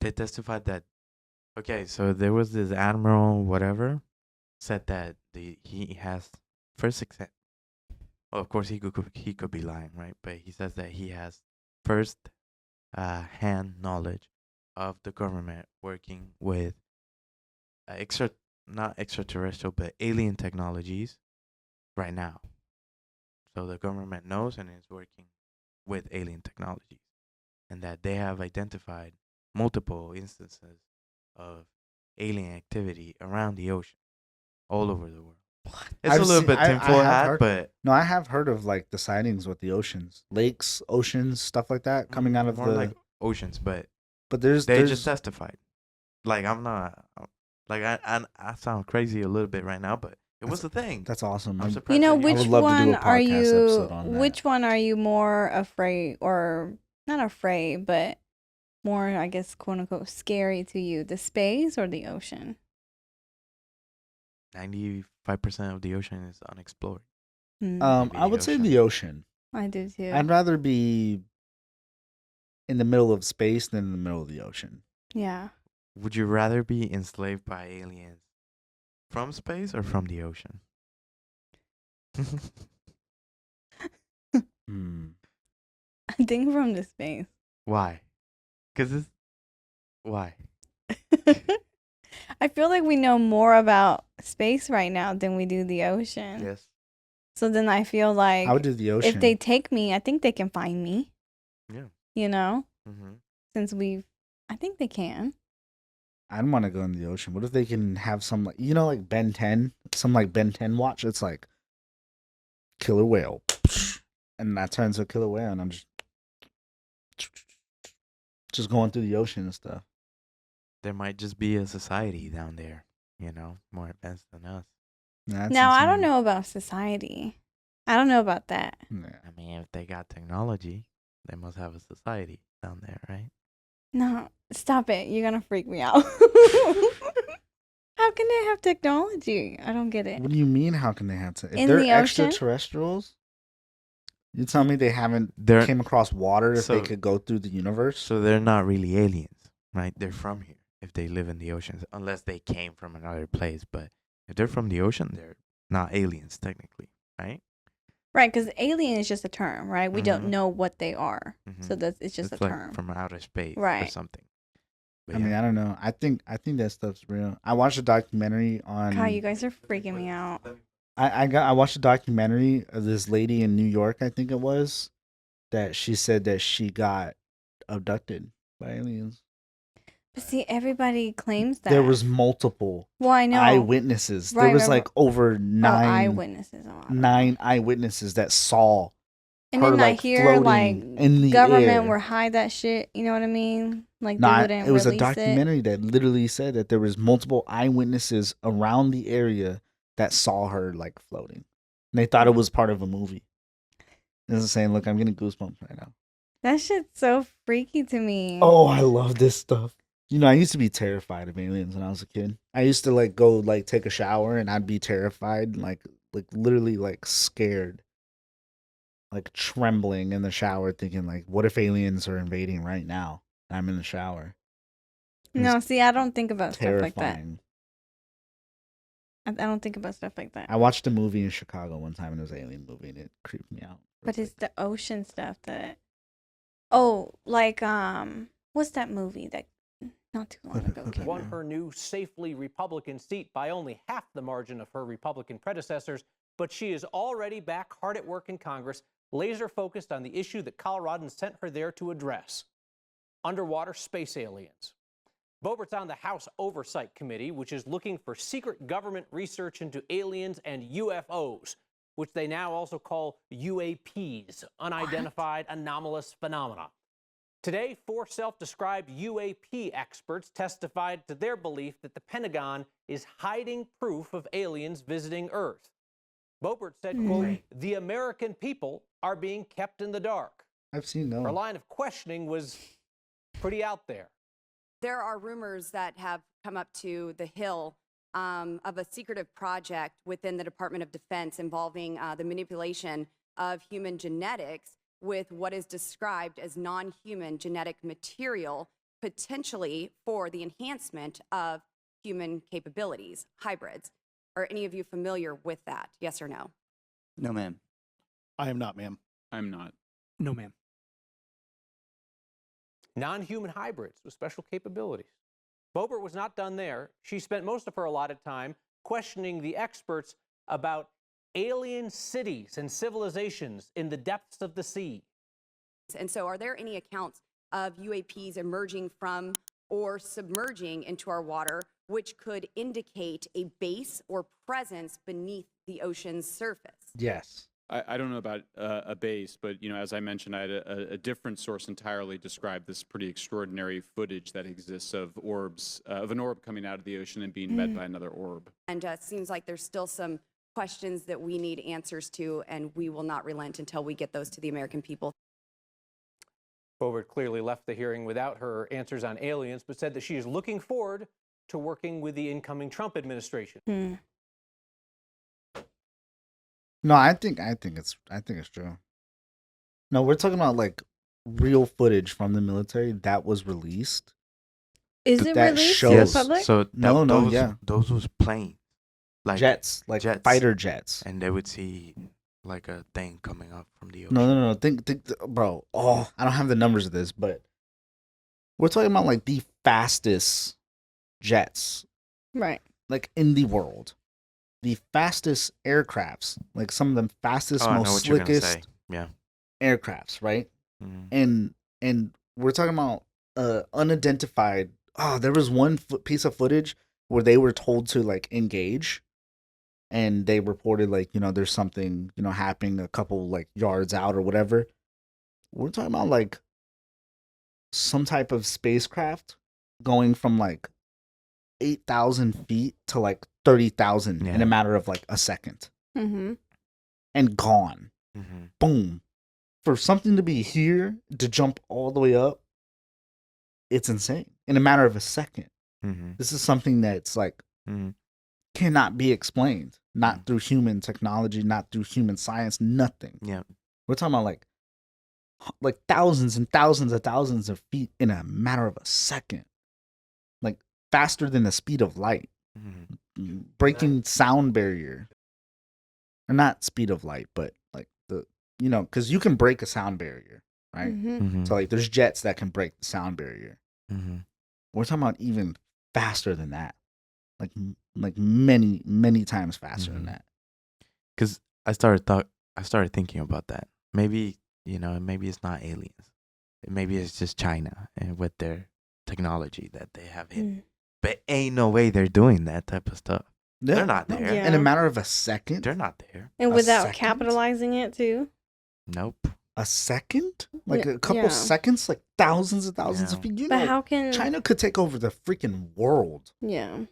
They testified that so there was this admiral whatever said that he has first extent. Well, of course he could be lying, right? But he says that he has first hand knowledge of the government working with not extraterrestrial but alien technologies right now. So the government knows and is working with alien technologies, and that they have identified multiple instances of alien activity around the ocean, all over the world. It's I've a little seen- bit I tinfoil have hat, heard- but No, I have heard of like the sightings with the oceans, lakes, oceans, stuff like that coming out of more the. like oceans. But But there's they just testified. Like I'm not like I sound crazy a little bit right now, but it was a thing. That's awesome. I'm I'm- surprised. You know, that I which would love to do one a are podcast episode you? on that. Which one are you more afraid, or not afraid, but more, I guess, quote unquote, scary to you? The space or the ocean? 95% of the ocean is unexplored. Hmm. Maybe I the would say ocean. the ocean. I do too. I'd rather be in the middle of space than in the middle of the ocean. Yeah. Would you rather be enslaved by aliens from space or from the ocean? I think from the space. Why? Why? I feel like we know more about space right now than we do the ocean. Yes. So then I feel like I would do the ocean. if they take me, I think they can find me. Yeah. You know, Mm-hmm. since I think they can. I'd want to go in the ocean. What if they can have some, like, you know, like Ben 10, some like Ben 10 watch? It's like killer whale, and that turns to a killer whale, and I'm just going through the ocean and stuff. There might just be a society down there, more advanced than us. That's Now, I don't insane. know about society. I don't know about that. Yeah. I mean, if they got technology, they must have a society down there, right? No, stop it. You're going to freak me out. How can they have technology? I don't get it. What do you mean? How can they have to? If In they're the ocean? extraterrestrials, you tell me they haven't They're came across water if they So- could go through the universe? so they're not really aliens, right? They're from here if they live in the oceans, unless they came from another place. But if they're from the ocean, they're not aliens technically, right? Right, because alien is just a term, right? We Mhm. don't know what they are. Mhm. So it's just It's a like term. from outer space or Right. something. But I mean, I don't know. I think that stuff's real. I watched a documentary on. God, you guys are freaking me out. I watched a documentary of this lady in New York, I think it was, that she said that she got abducted by aliens. But see, everybody claims that. There was multiple well, I know. eyewitnesses. Right, there was right, like over nine eyewitnesses. eyewitnesses that saw And her then like I hear floating like in the government air. will hide that shit. You know what I mean? Like No, they wouldn't it was a release documentary that literally said that there was multiple eyewitnesses around the area that saw her like floating. And they thought it was part of a movie. This is saying, look, I'm getting goosebumps right now. That shit's so freaky to me. Oh, I love this stuff. You know, I used to be terrified of aliens when I was a kid. I used to like go like take a shower and I'd be terrified, like literally like scared, like trembling in the shower, thinking like, what if aliens are invading right now? I'm in the shower. No, see, I don't think about stuff like that. Terrifying. I don't think about stuff like that. I watched a movie in Chicago one time and it was an alien movie and it creeped me out. But it's the ocean stuff that. Oh, like what's that movie that not too long ago came Won out? her new safely Republican seat by only half the margin of her Republican predecessors, but she is already back hard at work in Congress, laser focused on the issue that Coloradans sent her there to address: underwater space aliens. Boebert's on the House Oversight Committee, which is looking for secret government research into aliens and UFOs, which they now also call UAPs, unidentified anomalous phenomena. Today, 4 self-described UAP experts testified to their belief that the Pentagon is hiding proof of aliens visiting Earth. Boebert said, quote, "The American people are being kept in the dark." I've seen Her those. line of questioning was pretty out there. There are rumors that have come up to the Hill of a secretive project within the Department of Defense involving the manipulation of human genetics with what is described as non-human genetic material, potentially for the enhancement of human capabilities, hybrids. Are any of you familiar with that? Yes or no? No, ma'am. I am not, ma'am. I'm not. No, ma'am. Non-human hybrids with special capabilities. Boebert was not done there. She spent most of her allotted time questioning the experts about alien cities and civilizations in the depths of the sea. And so are there any accounts of UAPs emerging from or submerging into our water, which could indicate a base or presence beneath the ocean's surface? Yes. I don't know about a base, but as I mentioned, I had a different source entirely describe this pretty extraordinary footage that exists of orbs, of an orb coming out of the ocean and being met by another orb. And it seems like there's still some questions that we need answers to, and we will not relent until we get those to the American people. Boebert clearly left the hearing without her answers on aliens, but said that she is looking forward to working with the incoming Trump administration. No, I think it's true. No, we're talking about like real footage from the military that was released. Is But it that released to shows- the public? So No, those, yeah. those was planes, like Jets, like jets. fighter jets. and they would see like a thing coming up from the ocean. No. Think, bro. Oh, I don't have the numbers of this, but we're talking about like the fastest jets, Right. like in the world, the fastest aircrafts, like some of the fastest, Oh, I know most what you're gonna say. slickest Yeah. aircrafts, right? Mhm. And we're talking about unidentified. Oh, there was one piece of footage where they were told to like engage, and they reported like there's something happening a couple like yards out or whatever. We're talking about like some type of spacecraft going from like 8,000 feet to like 30,000 in Yeah. a matter of like a second, Mm-hmm. and gone. Mhm. Boom. For something to be here to jump all the way up, it's insane. In a matter of a second. Mhm. This is something that's like Mhm. cannot be explained. Not through human technology, not through human science, nothing. Yeah. We're talking about like thousands and thousands and thousands of feet in a matter of a second. Like faster than the speed of light. Mhm. Breaking sound barrier. Or not speed of light, but like because you can break a sound barrier, right? Mm-hmm. Mhm. So like there's jets that can break the sound barrier. Mhm. We're talking about even faster than that. Like many times faster than Mhm. that. Because I started thinking about that. Maybe maybe it's not aliens. Maybe it's just China and with their technology that they have hidden. But ain't no way they're doing that type of stuff. Yeah, They're not no, there. Yeah. In a matter of a second. They're not there. And A without second? capitalizing it too. Nope. A second? Like Yeah, a couple yeah. seconds? Like thousands and thousands of Yeah. feet? But how can China could take over the freaking world Yeah.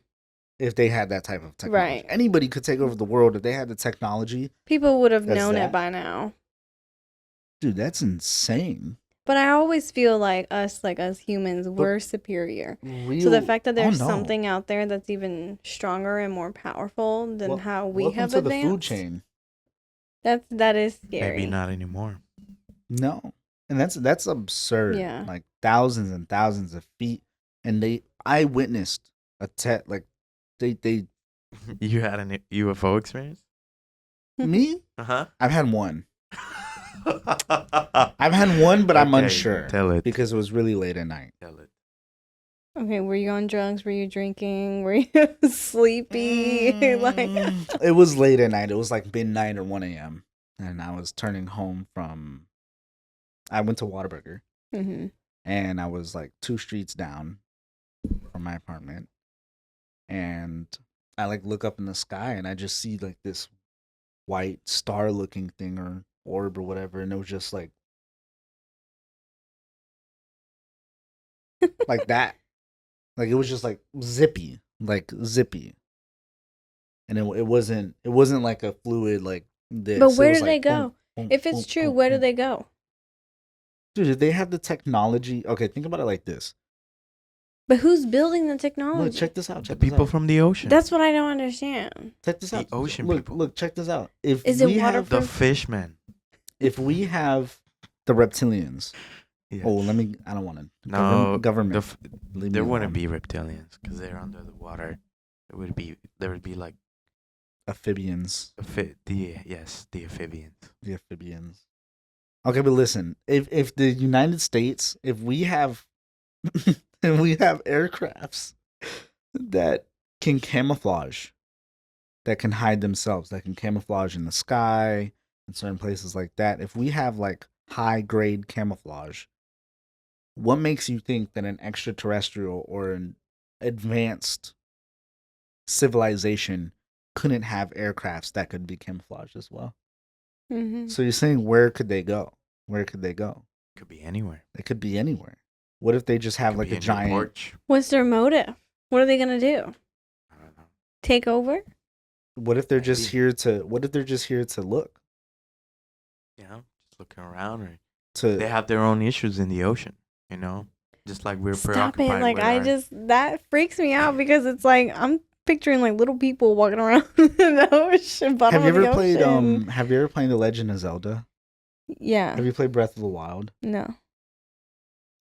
if they had that type of technology. Right. Anybody could take over the world if they had the technology. People would have That's known that. it by now. Dude, that's insane. But I always feel like us humans, we're superior. Real, So the fact that there's oh, no. something out there that's even stronger and more powerful than Wel- how we welcome have to advanced. the food chain. That is scary. Maybe not anymore. No, and that's absurd. Yeah. Like thousands and thousands of feet, and I witnessed a like they You had a UFO experience? me. Uh-huh. I've had one. I've had one, but I'm Okay, unsure. Tell it. Because it was really late at night. Tell it. Okay, were you on drugs? Were you drinking? Were you sleepy? It was late at night. It was like midnight or 1 a.m. And I was turning home from. I went to Whataburger, Mm-hmm. and I was like 2 streets down from my apartment, and I like look up in the sky, and I just see like this white star-looking thing or orb or whatever, and it was just like that. Like it was just like zippy, and it wasn't like a fluid like this. But It where was do like they go? boom, boom, If it's boom, true, boom, where do boom. they go? Dude, if they have the technology. Okay, think about it like this. But who's building the technology? Look, check this out. The Check this people out. from the ocean. That's what I don't understand. Check this the out. ocean look, people. Look, check this out. If Is it we have the waterproof? fishmen. if we have the reptilians. Yes. Oh, I don't want to. No, Government. The Leave me there wouldn't alone. be reptilians because they're under the water. There would be like Amphibians. the amphibians. The amphibians. Okay, but listen, if the United States, if we have if we have aircrafts that can camouflage, that can hide themselves, that can camouflage in the sky in certain places like that, if we have like high grade camouflage, what makes you think that an extraterrestrial or an advanced civilization couldn't have aircrafts that could be camouflaged as well? Mm-hmm. So you're saying where could they go? Where could they go? Could be anywhere. They could be anywhere. What if they just have Could like be a in your giant? porch. What's their motive? What are they gonna do? I don't know. Take over? What if they're just Maybe. here to? What if they're just here to look? You know, just looking around. Or To they have their own issues in the ocean. You know, just like we're Stop preoccupied it! Like with our- that freaks me out because it's like I'm picturing like little people walking around in the ocean. Bottom have you of the ever played? ocean. Have you ever played The Legend of Zelda? Yeah. Have you played Breath of the Wild? No.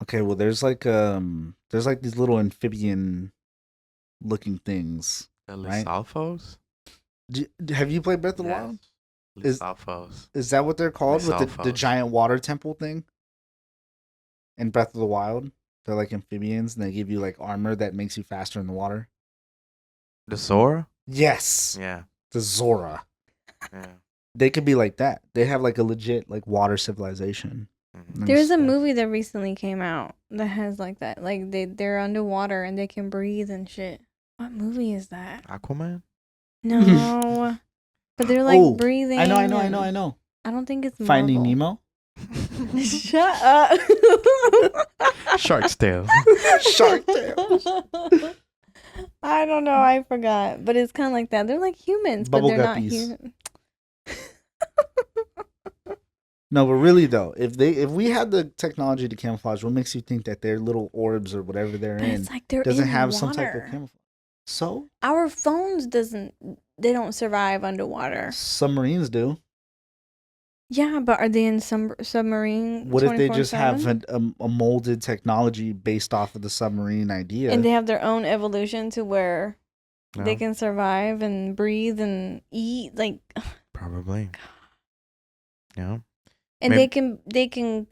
Okay, well, there's like these little amphibian looking things. the right? Lisalfos. Have you played Breath of the Wild? Is- Lisalfos. Is that what they're called with the Lisalfos. giant water temple thing? In Breath of the Wild, they're like amphibians, and they give you like armor that makes you faster in the water. The Sora. Yes, Yeah. the Zora. Yeah. They could be like that. They have like a legit like water civilization. Mhm. and There's a stuff. movie that recently came out that has like that. Like they're underwater and they can breathe and shit. What movie is that? Aquaman. No. But they're like Oh, breathing. I know. and- I don't think it's Finding Marvel. Nemo. Shut up. Shark's Tale. Shark Tale. I don't know. I forgot. But it's kind of like that. They're like humans, Bubble but they're not guppies. human. No, but really though, if we had the technology to camouflage, what makes you think that their little orbs or whatever they're But in it's like they're doesn't in have water. some type of camouflage? So Our phones they don't survive underwater. submarines do. Yeah, but are they in some submarine? What if they just 24/7? have a molded technology based off of the submarine idea? And they have their own evolution to where No, they can survive and breathe and eat, like, probably. Yeah. and Maybe- they can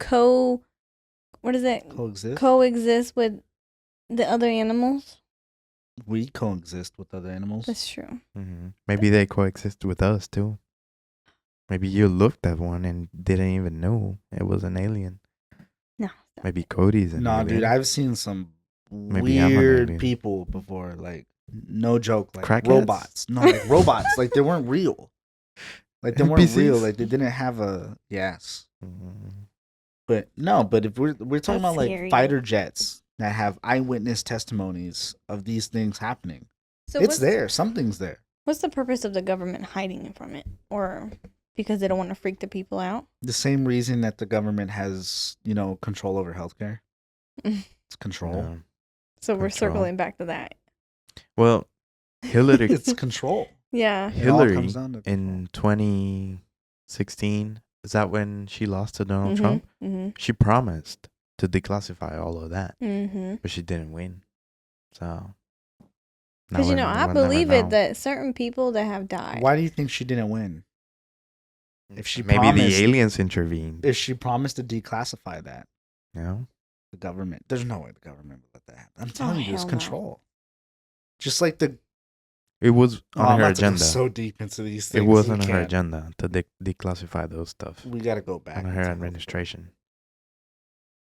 what is it? coexist. Coexist with the other animals. We coexist with other animals. That's true. Maybe they coexist with us too. Maybe you looked at one and didn't even know it was an alien. No. stop. Maybe Cody's an Nah, alien. dude, I've seen some Maybe I'm an weird alien. people before. Like, no joke, like Crackheads? robots. No, like robots. Like they weren't real. Like they weren't real. NPCs? Like they didn't have a yes. Mhm. But no, but if we're talking That's about like scary. fighter jets that have eyewitness testimonies of these things happening, So it's there. Something's there. What's the purpose of the government hiding from it or because they don't want to freak the people out. The same reason that the government has, control over healthcare. It's control. No. So we're Control. circling back to that. Well, Hillary It's control. Yeah. It all Hillary comes down to in 2016, is that when she lost to Donald Mhm, Trump? Mhm. She promised to declassify all of that, Mhm. but she didn't win. So, Because now I we'll never believe it know. that certain people that have died. Why do you think she didn't win? If she Maybe promised, the aliens intervened. if she promised to declassify that, You know? the government, there's no way the government would let that happen. I'm telling you, it's hell no. control. Just like the It was Oh, on I'm her about to go agenda. so deep into these It things. was we on her can't. agenda to declassify those stuff We got to go back on into her healthcare. administration.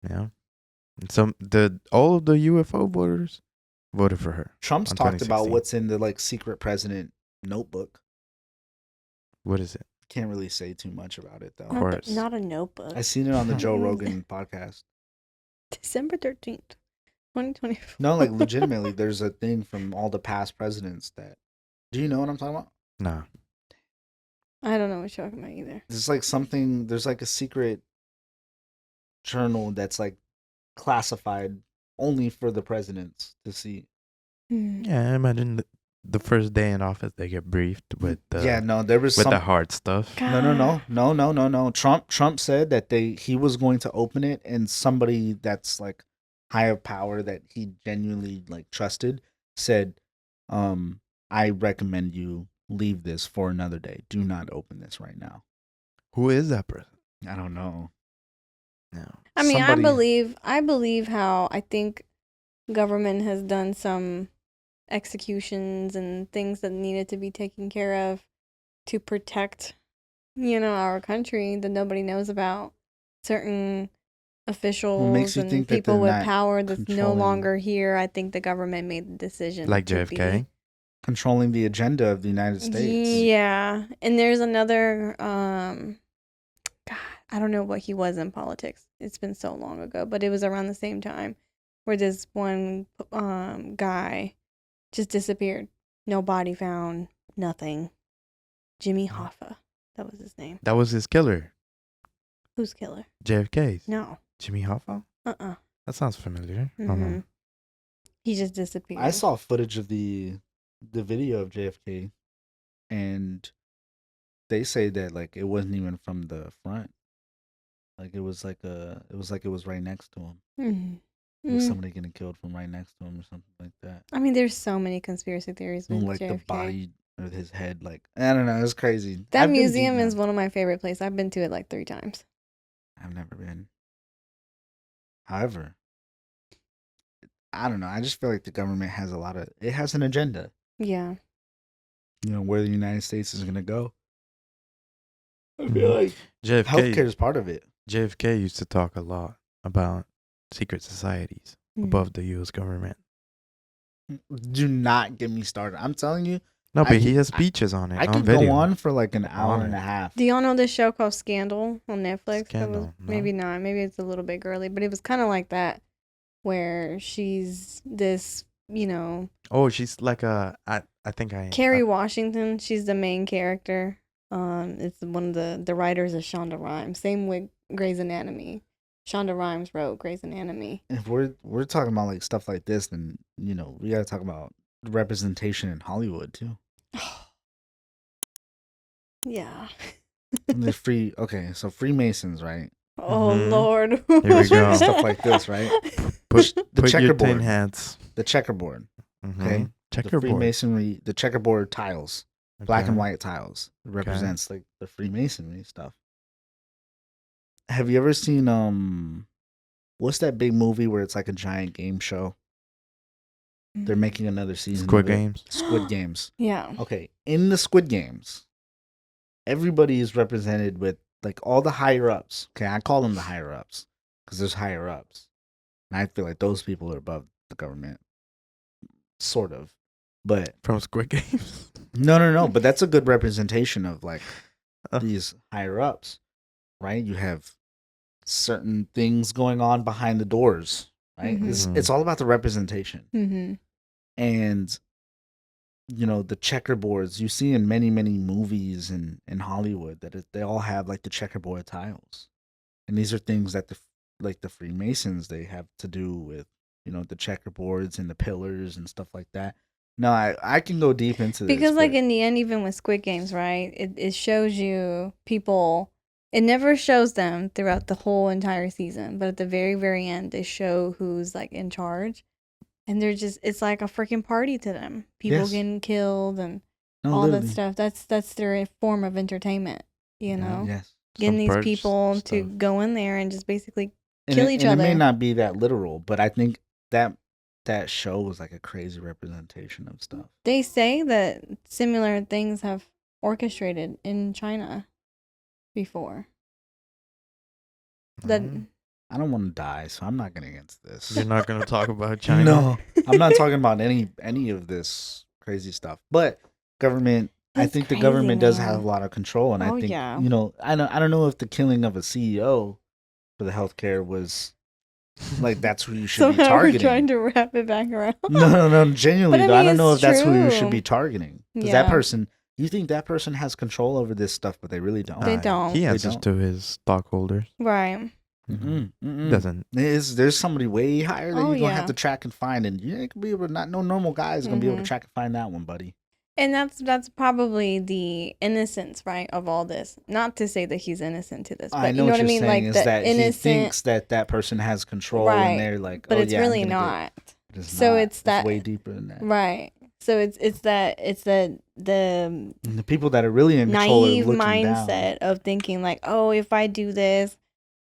Yeah. And all of the UFO voters voted for her. Trump's on talked about 2016. what's in the secret president notebook. What is it? Can't really say too much about it though. Of course. Not a notebook. I seen it on the Joe Rogan podcast. December 13th, 2024. No, like legitimately, there's a thing from all the past presidents that. Do you know what I'm talking about? Nah. I don't know what you're talking about either. There's like something. There's like a secret journal that's like classified only for the presidents to see. Hmm. Yeah, I imagine the first day in office they get briefed with the Yeah, no, there was with some. the hard stuff. No. Trump said that he was going to open it, and somebody that's like higher power that he genuinely like trusted said, I recommend you leave this for another day. Do not open this right now. Who is that person? I don't know. No. I mean, Somebody- I believe how I think government has done some executions and things that needed to be taken care of to protect, our country that nobody knows about. Certain officials makes you and think that people they're with not power that's no controlling- longer here. I think the government made the decision. Like to JFK? Controlling the agenda of the United be, States. Yeah. And there's another God, I don't know what he was in politics. It's been so long ago, but it was around the same time where this one guy just disappeared. No body found, nothing. Jimmy Hoffa. That was his name. That was his killer. Who's killer? JFK's. No. Jimmy Hoffa? Uh-uh. That sounds familiar. I don't know. Mhm. He just disappeared. I saw footage of the video of JFK, and they say that like it wasn't even from the front. Like it was like it was right next to him. Mhm. Like Mm. somebody getting killed from right next to him or something like that. I mean, there's so many conspiracy theories with And, like JFK. the body or his head, like I don't know, it's crazy. That I've been museum deep is down. one of my favorite places. I've been to it like 3 times. I've never been. However, I don't know. I just feel like the government has it has an agenda. Yeah. Where the United States is gonna go. I Mhm. feel like JFK healthcare is part of it. JFK used to talk a lot about secret societies Mhm. above the U.S. government. Do not get me started. I'm telling you, No, I but he could- has speeches on it. I on could video. go on for like an hour On and it. a half. Do y'all know this show called Scandal on Netflix? Scandal, no. Maybe not. Maybe it's a little bit girly, but it was kind of like that, where she's this, Oh, she's like I think I Kerry Washington. She's the main character. It's one of the writers of Shonda Rhimes. Same with Grey's Anatomy. Shonda Rhimes wrote Grey's Anatomy. If we're talking about like stuff like this, then we gotta talk about representation in Hollywood too. Yeah. And the so Freemasons, right? Oh Mhm. Lord. Here we go. Stuff like this, right? put the put your tin checkerboard. hats. The checkerboard, Mhm. okay? The Checkerboard. Freemasonry, the checkerboard tiles, black and Okay. white tiles, represents like the Freemasonry stuff. Have you ever seen what's that big movie where it's like a giant game show? They're making another season. Squid of it. Games. Squid Games. Yeah. Okay, in the Squid Games, everybody is represented with like all the higher ups. Okay, I call them the higher ups because there's higher ups, and I feel like those people are above the government, sort of. But From Squid Games. no. But that's a good representation of like Uh. these higher ups, right? You have certain things going on behind the doors, right? Mhm. It's all about the representation. Mm-hmm. And the checkerboards you see in many movies in Hollywood they all have like the checkerboard tiles, and these are things that the Freemasons they have to do with the checkerboards and the pillars and stuff like that. No, I can go deep into this Because like but in the end, even with Squid Games, right? It shows you people. It never shows them throughout the whole entire season, but at the very, very end, they show who's like in charge, and it's like a freaking party to them. People Yes. getting killed and no, all that literally. stuff. That's their form of entertainment, you know? Yes. Getting Some these purge people to stuff. go in there and just basically And kill it, each and it may other. not be that literal, but I think that show was like a crazy representation of stuff. They say that similar things have orchestrated in China before. That Mm. I don't want to die, so I'm not getting into this. You're not gonna talk about China. No, I'm not talking about any of this crazy stuff. But government, I That's think the crazy, government does man. have a lot of control, and I Oh, think yeah. I don't know if the killing of a CEO for the healthcare was like that's who you should be somehow we're targeting. trying to wrap it back around. No, genuinely But I though. I mean, don't know if it's that's who you should true. be targeting. Because that Yeah. person, you think that person has control over this stuff, but they really don't. They don't. He They answers don't. to his stockholders. Right. Doesn't. There's somebody way higher that Oh, you're gonna yeah. have to track and find, and you ain't gonna be able to. Not no normal guy is gonna be able to Mhm. track and find that one, buddy. And that's probably the innocence, right, of all this. Not to say that he's innocent to this, but I know you know what what I you're mean? saying Like is the that he innocent, thinks that person has control, right? and they're like, But oh it's yeah, I'm really gonna not. It is So not. it's that way deeper than that. right. So it's the And the people that are really in control are naive looking mindset down. of thinking like, oh, if I do this,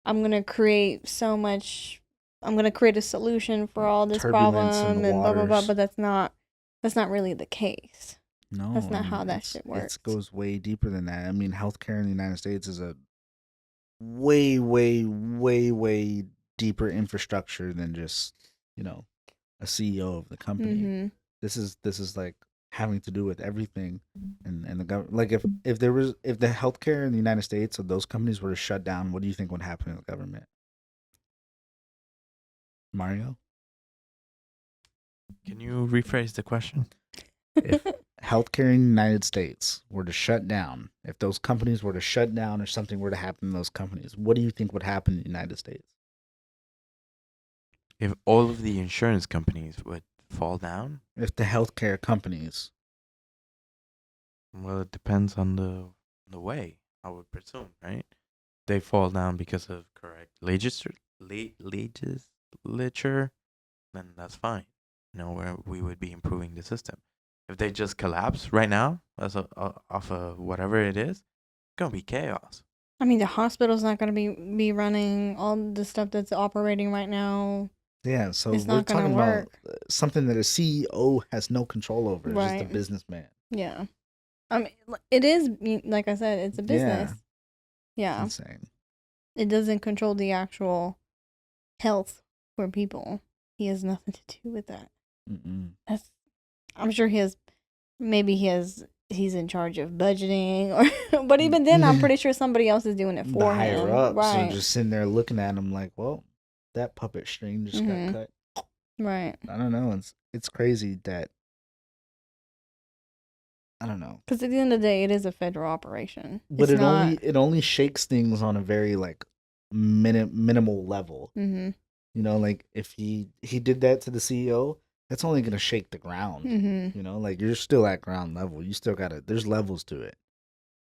I'm gonna create so much. I'm gonna create a solution for all this Turbulence in problem the and blah blah blah. waters. But that's not really the case. No, That's not I how mean, that shit works. It goes way deeper than that. I mean, healthcare in the United States is a way deeper infrastructure than just a CEO of the company. Mm-hmm. This is like having to do with everything, and the government. Like if the healthcare in the United States of those companies were to shut down, what do you think would happen to the government? Mario, Can you rephrase the question? if healthcare in the United States were to shut down, if those companies were to shut down or something were to happen to those companies, what do you think would happen in the United States? If all of the insurance companies would fall down, If the healthcare companies, well, it depends on the way, I would presume, right? They fall down because of correct legislature, then that's fine. Where we would be improving the system. If they just collapse right now, off of whatever it is, it's gonna be chaos. I mean, the hospital's not gonna be running all the stuff that's operating right now. yeah, so It's we're not gonna talking work. about something that a CEO has no control over. It's just a Right. businessman. Yeah. I mean, it is like I said, it's a business. Yeah. Insane. It doesn't control the actual health for people. He has nothing to do with that. I'm sure he's in charge of budgeting or but even then I'm pretty sure somebody else is doing it The for higher him. ups Right. are just sitting there looking at him like, well, that puppet string just Mhm. got cut. Right. I don't know. It's crazy that I don't know. Because at the end of the day, it is a federal operation. But It's not. it only shakes things on a very like minimal level. Mm-hmm. Like if he did that to the CEO, that's only gonna shake the ground. Mm-hmm. Like you're still at ground level. You still there's levels to it.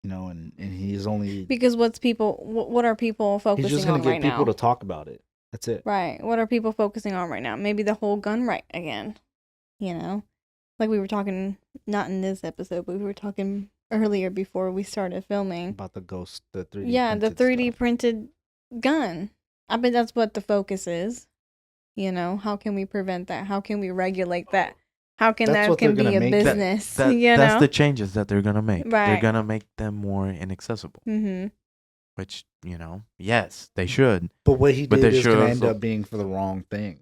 And he's only Because what are people he's focusing just gonna on get right people now? to talk about it. That's it. Right. What are people focusing on right now? Maybe the whole gun right again. Like we were talking, not in this episode, but we were talking earlier before we started filming. About the ghost, the 3D. Yeah, the 3D stuff. printed gun. I bet that's what the focus is. How can we prevent that? How can we regulate that? How can That's that what they're can be gonna a make that- business? That's the changes that they're gonna make. They're Right. gonna make them more inaccessible. Mm-hmm. Which yes, they should. But what he But did they is going to should end also- up being for the wrong thing.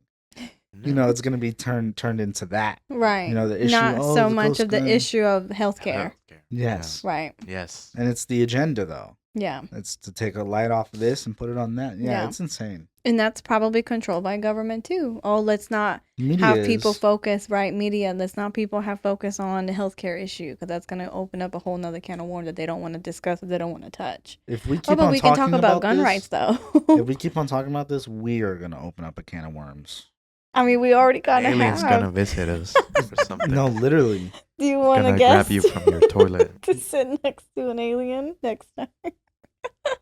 It's going to be turned into that. Right. The issue. Not oh, so the much ghost of the gun. issue of healthcare. Yes. Right. Yes. And it's the agenda, though. Yeah. It's to take a light off of this and put it on that. Yeah, Yeah. it's insane. And that's probably controlled by government too. Oh, let's not Media have people is- focus, right? Media, let's not people have focus on the healthcare issue because that's going to open up a whole nother can of worms that they don't want to discuss, that they don't want to touch. If we Oh, keep but on we can talk talking about gun this, rights though. if we keep on talking about this, we are gonna open up a can of worms. I mean, we already kind of Aliens have. gonna visit us or something. No, literally. Do you want to Gonna guess? grab you from your toilet. to sit next to an alien next time.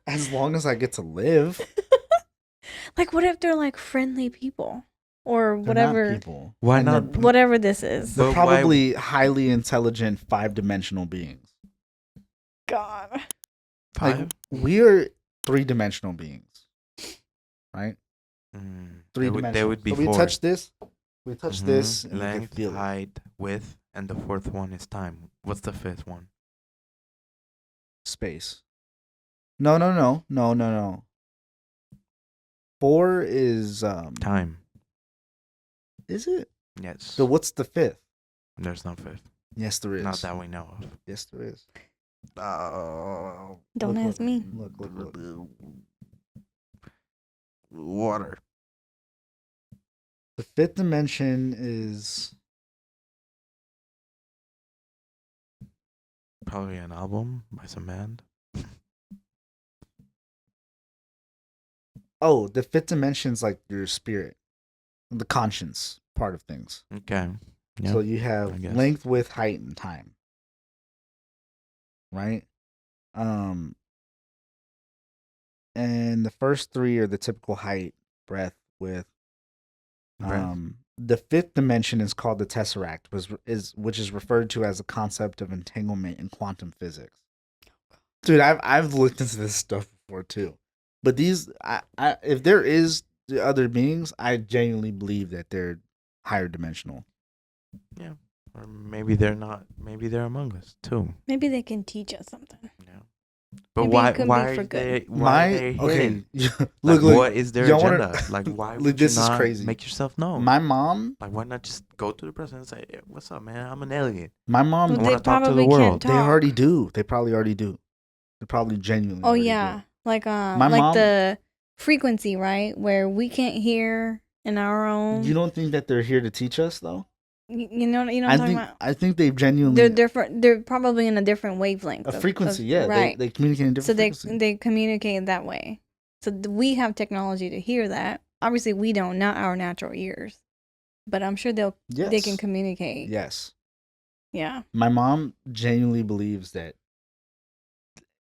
As long as I get to live, Like, what if they're like friendly people or they're whatever? not people. Why And not? They're, Whatever this is. they're But why- probably highly intelligent, 5-dimensional beings. God. Five? Like we are 3-dimensional beings, right? They would be So we four. touch this, we touch Mhm. this, and we can Length, feel it. height, width, and the fourth one is time. What's the fifth one? Space. No. 4 is Time. Is it? Yes. So what's the 5th? There's no fifth. Yes, there is. Not that we know of. Yes, there is. Don't Look, ask look, me. Look. Water. The 5th dimension is Probably an album by some band. the 5th dimension is like your spirit, the conscience part of things. Okay. Yeah. So you I have guess. length, width, height, and time. Right? And the first 3 are the typical height, breadth, width. Breadth. The 5th dimension is called the tesseract, which is referred to as a concept of entanglement in quantum physics. Dude, I've looked into this stuff before too, but these, if there is the other beings, I genuinely believe that they're higher dimensional. Yeah. Or maybe they're not. Maybe they're among us too. Maybe they can teach us something. Yeah. But Maybe it could be why for are good. they? Why are they Okay, hidden? look, Like, what is their y'all wanna- agenda? Like, why Look, would this you is not crazy. make yourself known? My mom, Like, why not just go to the president and say, hey, "What's up, man? I'm an alien." my mom, Well, wanna they talk to the probably world. can't they talk. already do. They probably already do. They probably genuinely. Oh already yeah, do. like My like mom- the frequency, right, where we can't hear in our own. You don't think that they're here to teach us though? You know what I'm talking about. I think they've genuinely They're different. They're probably in a different wavelength. a frequency. Yeah, right. They communicate in So different frequency. they communicate that way. So we have technology to hear that. Obviously, we don't, not our natural ears, but I'm sure they Yes. can communicate. Yes. Yeah. My mom genuinely believes that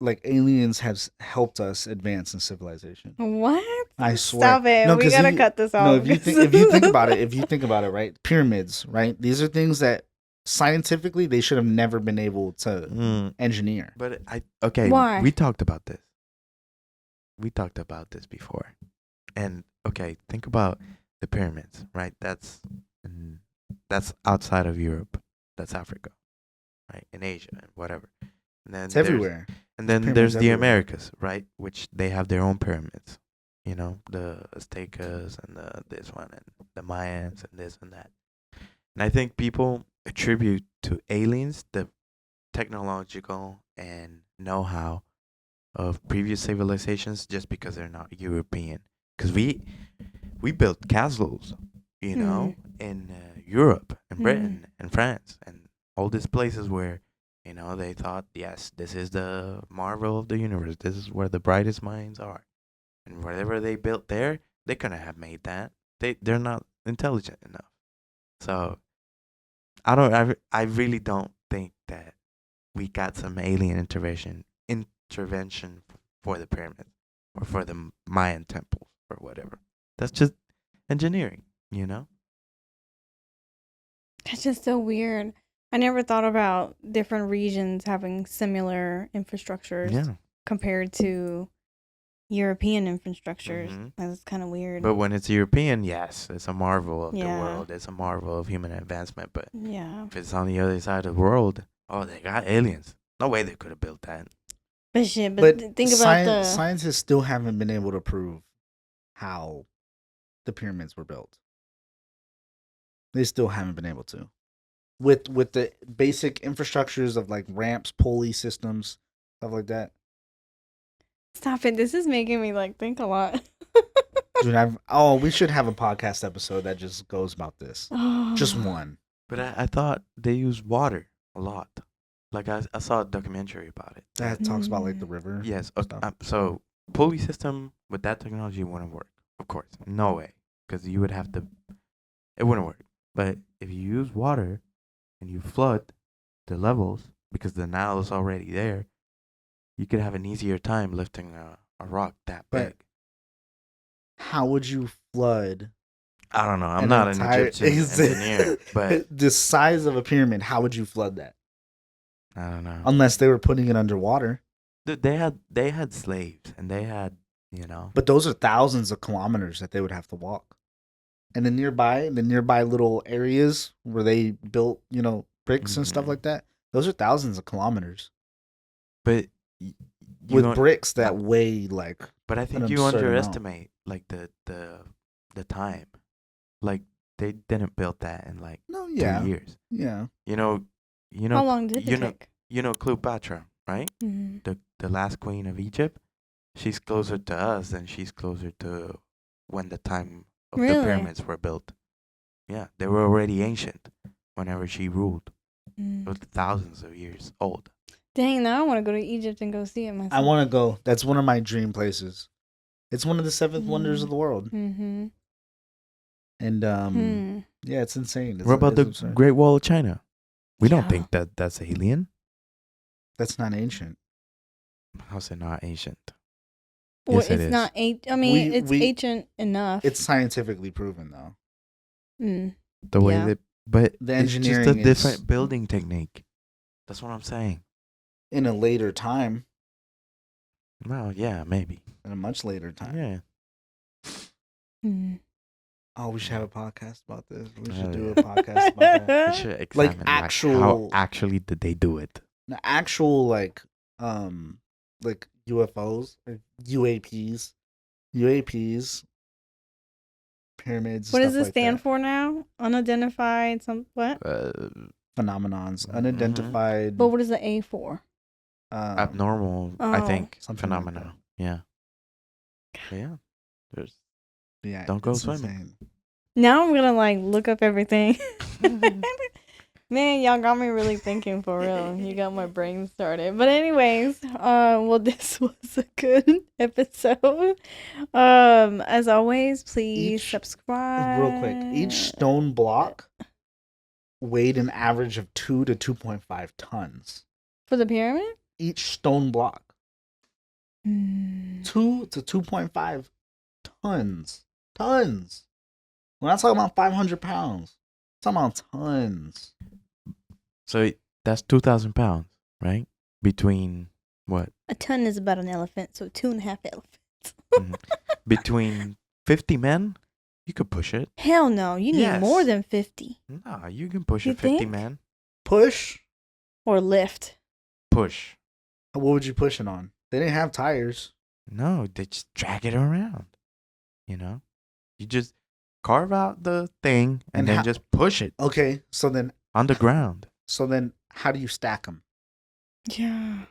like aliens have helped us advance in civilization. What? I swear. Stop it. No, We 'cause gotta you- cut this off. No, if you think about it, right? Pyramids, right? These are things that scientifically they should have never been able to engineer. But okay. Why? We talked about this. We talked about this before, and okay, think about the pyramids, right? That's outside of Europe. That's Africa, right? In Asia and whatever. And then It's there's- everywhere. And then Pyramids there's the everywhere. Americas, right? Which they have their own pyramids. You know, the Aztecas and this one and the Mayans and this and that. And I think people attribute to aliens the technological and know-how of previous civilizations just because they're not European. Because we built castles, you know, in Europe and Britain and France and all these places where, you know, they thought, yes, this is the marvel of the universe. This is where the brightest minds are. And whatever they built there, they couldn't have made that. They're not intelligent enough. So I really don't think that we got some alien intervention for the pyramids or for the Mayan temples or whatever. That's just engineering, you know? That's just so weird. I never thought about different regions having similar infrastructures Yeah. compared to European infrastructures. Mhm. That's kind of weird. But when it's European, yes, it's a marvel of Yeah. the world. It's a marvel of human advancement. But yeah. if it's on the other side of the world, oh, they got aliens. No way they could have built that. But shit, But think about the scientists still haven't been able to prove how the pyramids were built. They still haven't been able to. With the basic infrastructures of like ramps, pulley systems, stuff like that. Stop it. This is making me like think a lot. Dude, we should have a podcast episode that just goes about this. Just one. But I thought they use water a lot. Like I saw a documentary about it. That talks about like the river. Yes. stuff. So pulley system with that technology wouldn't work. Of course, no way, because you would have to. It wouldn't work. But if you use water and you flood the levels because the Nile is already there, you could have an easier time lifting a rock that But big. How would you flood? I don't know. I'm not an Egyptian engineer, but the size of a pyramid, how would you flood that? I don't know. Unless they were putting it underwater. They had slaves and they had, you know. But those are thousands of kilometers that they would have to walk. And the nearby little areas where they built, bricks and stuff Mhm. like that, those are thousands of kilometers. But With bricks that weigh like. But I think an you absurd amount. underestimate like the time. Like they didn't build that in like No, 2 yeah. years. Yeah. You know. How long did it take? You know Cleopatra, right? Mhm. The last queen of Egypt. She's closer to us than she's closer to when the time of Really? the pyramids were built. Yeah, they were already ancient whenever she ruled. It was thousands of years old. Dang, now I want to go to Egypt and go see it myself. I want to go. That's one of my dream places. It's one of the 7 wonders of the world. Mm-hmm. And yeah, it's insane. What about the absurd. Great Wall of China? We don't Yeah. think that that's alien. That's not ancient. How's it not ancient? Well, Yes, it it's is. not. I mean, We- it's we- ancient enough. It's scientifically proven though. The way Yeah. that, but The it's just a engineering is- different building technique. That's what I'm saying. In a later time, Well, yeah, maybe. in a much later time. Yeah. Mm. Oh, we should have a podcast about this. We should Oh, do yeah. a podcast about that. We should examine how actual- actually did they do it. The actual like UFOs or UAPs, pyramids. What does stuff this like stand that. for now? Unidentified. What? Phenomenons, Mhm. unidentified. But what is the A for? Abnormal, I Oh. think, Something like phenomena. Yeah. But yeah. There's Yeah, Don't go it's swimming. insane. Now I'm gonna like look up everything. Man, y'all got me really thinking for real. You got my brain started. But anyways, well, this was a good episode. As always, please Each- subscribe. Real quick, each stone block weighed an average of 2 to 2.5 tons. For the pyramid. Each stone block, Mm. 2 to 2.5 tons. Tons. We're not talking about 500 pounds. We're talking about tons. so that's 2,000 pounds, right? Between what? A ton is about an elephant, so 2.5 elephants. Mhm. Between 50 men, you could push it. Hell no, you need more Yes. than 50 No, you can push You it. 50 think? men. Push. or lift. Push. What would you push it on? They didn't have tires. No, they just drag it around. You know? You just carve out the thing and And then how- just push it Okay, so then on the ground. how do you stack them? Yeah.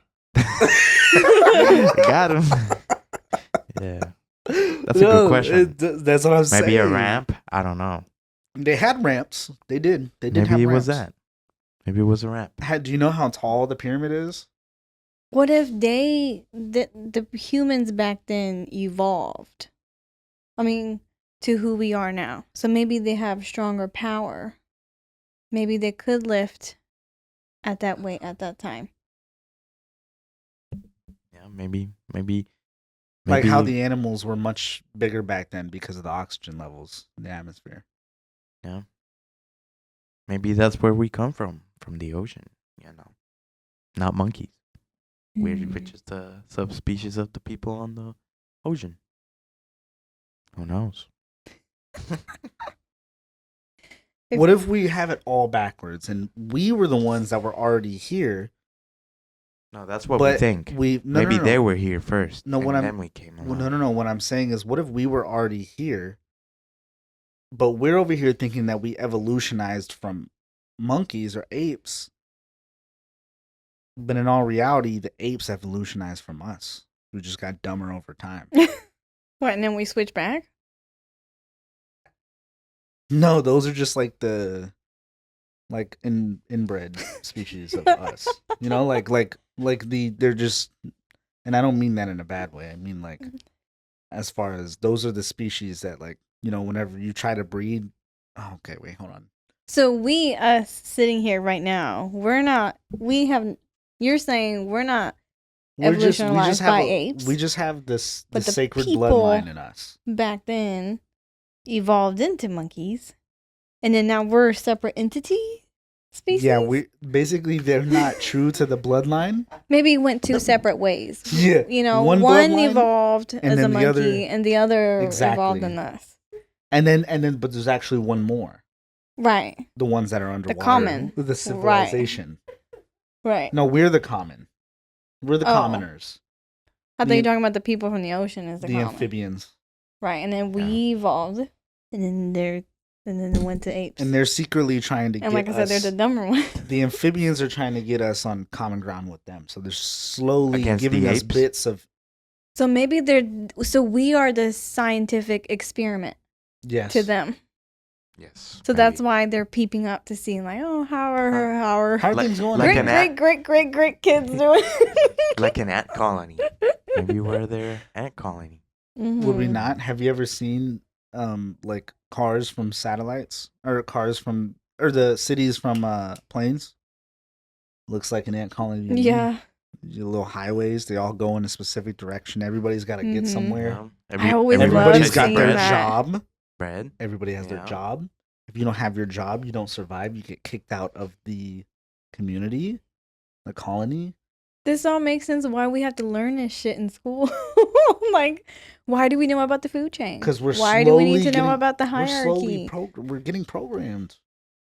Got him. Yeah. That's a good question. That's what I'm saying. Maybe a ramp? I don't know. They had ramps. They did. They did have Maybe it ramps. was that. Maybe it was a ramp. Do you know how tall the pyramid is? What if the humans back then evolved? I mean, to who we are now. So maybe they have stronger power. Maybe they could lift at that weight at that time. Yeah, maybe. Like how the animals were much bigger back then because of the oxygen levels in the atmosphere. Yeah. Maybe that's where we come from the ocean, you know. Not monkeys. We're just a subspecies of the people on the ocean. Who knows? What if we have it all backwards and we were the ones that were already here? No, that's what we But think. Maybe they were here first. No, and what I'm- then we came along. Well, no. What I'm saying is, what if we were already here, but we're over here thinking that we evolutionized from monkeys or apes, but in all reality, the apes evolutionized from us. We just got dumber over time. What, and then we switch back? No, those are just like the inbred species of us. You know, they're just, and I don't mean that in a bad way. I mean like as far as those are the species that like, you know, whenever you try to breed. Oh, okay, wait, hold on. So us sitting here right now, you're saying we're not evolutionized by apes. We just have the but the sacred people bloodline in us. back then evolved into monkeys, and then now we're a separate entity species. Yeah, they're not true to the bloodline. Maybe went two separate ways. Yeah, you know, one one bloodline, evolved and as a then the monkey, other- and the other Exactly. evolved in us. And then, but there's actually one more. Right. The ones that are underwater. common. The civilization. Right. No, we're the common. We're the Oh. commoners. I thought the- you were talking about the people from the ocean as the common. amphibians. Right, and then we evolved, and then they went to apes. And they're secretly trying to and get like I said, us. they're the dumber ones. The amphibians are trying to get us on common ground with them. So they're slowly Against giving the us apes? bits of So maybe we are the scientific experiment yes. to them. Yes. So that's why they're peeping up to see, like, oh, how are How are Like- things going? like great, an ant. great kids doing? like an ant colony. Maybe we're their ant colony. Would we Mhm. not? Have you ever seen like cars from satellites or the cities from planes? Looks like an ant colony. to me. Yeah, Your little highways, they all go in a specific direction. Everybody's got to get Mhm. somewhere. I always Everybody's love got seeing their that. job. bread. Everybody has their Yeah. job. If you don't have your job, you don't survive. You get kicked out of the community, the colony. This all makes sense why we have to learn this shit in school. Like, why do we know about the food chain? 'Cause we're why do we need slowly to know getting- about the We're slowly hierarchy? we're getting programmed.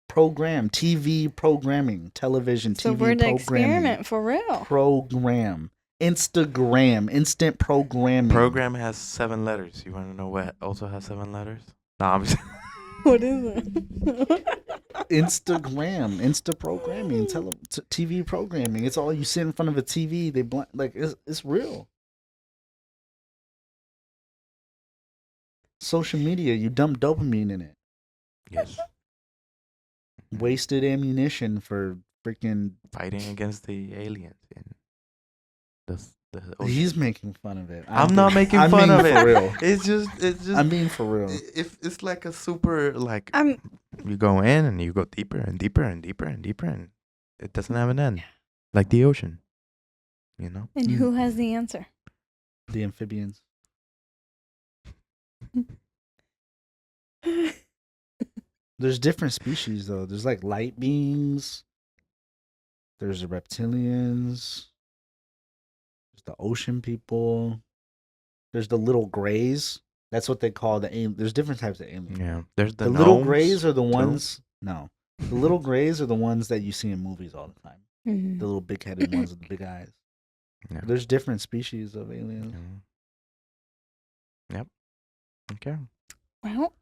TV programming, television, So TV we're the programming. experiment for real. Program. Instagram, instant programming. Program has 7 letters. You want to know what also has 7 letters? No, I'm just What is it? Instagram, Insta programming, TV programming. It's all you sit in front of a TV. It's real. Social media, you dump dopamine in it. yes. Wasted ammunition for freaking. Fighting against the aliens and the ocean. He's making fun of it. I'm not making I'm fun being of it. for real. It's just I'm being for real. if it's like a super like I'm you go in and you go deeper and deeper and deeper and deeper and it doesn't have an end. Like the ocean. You know? and who has the answer? The amphibians. There's different species though. There's like light beings. There's the reptilians. There's the ocean people. There's the little grays. That's what they call the alien. There's different types of aliens. Yeah. There's The little gnomes, grays are the too. ones. No, the little grays are the ones that you see in movies all the time. Mhm. The little big-headed ones with the big eyes. Yeah. There's different species of aliens. Yeah. Yep. Okay. Well,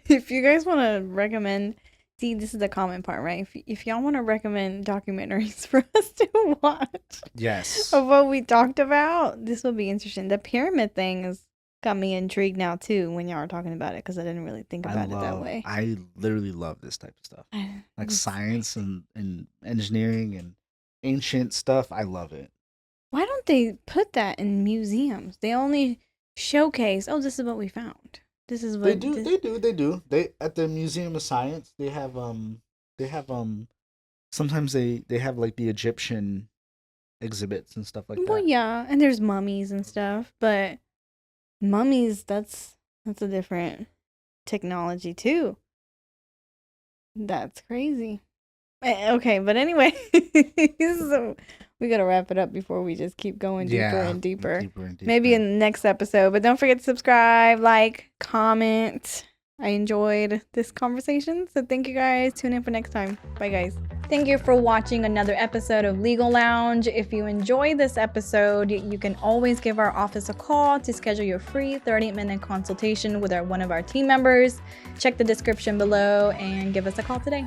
if you guys want to recommend, see, this is the comment part, right? If y'all want to recommend documentaries for us to watch Yes. of what we talked about, this will be interesting. The pyramid thing has got me intrigued now too when y'all are talking about it because I didn't really think about it that way. I literally love this type of stuff. Like It's science and engineering and ancient stuff. I love it. Why don't they put that in museums? They only showcase, oh, this is what we found. This is what They do. They at the Museum of Science, they have sometimes they have like the Egyptian exhibits and stuff like Well, that. yeah, and there's mummies and stuff, but mummies, that's a different technology too. That's crazy. Okay, but anyway, so we gotta wrap it up before we just keep going deeper and deeper. Maybe in the next episode, but don't forget to subscribe, like, comment. I enjoyed this conversation, so thank you guys. Tune in for next time. Bye, guys. Thank you for watching another episode of Legal Lounge. If you enjoyed this episode, you can always give our office a call to schedule your free 30-minute consultation with one of our team members. Check the description below and give us a call today.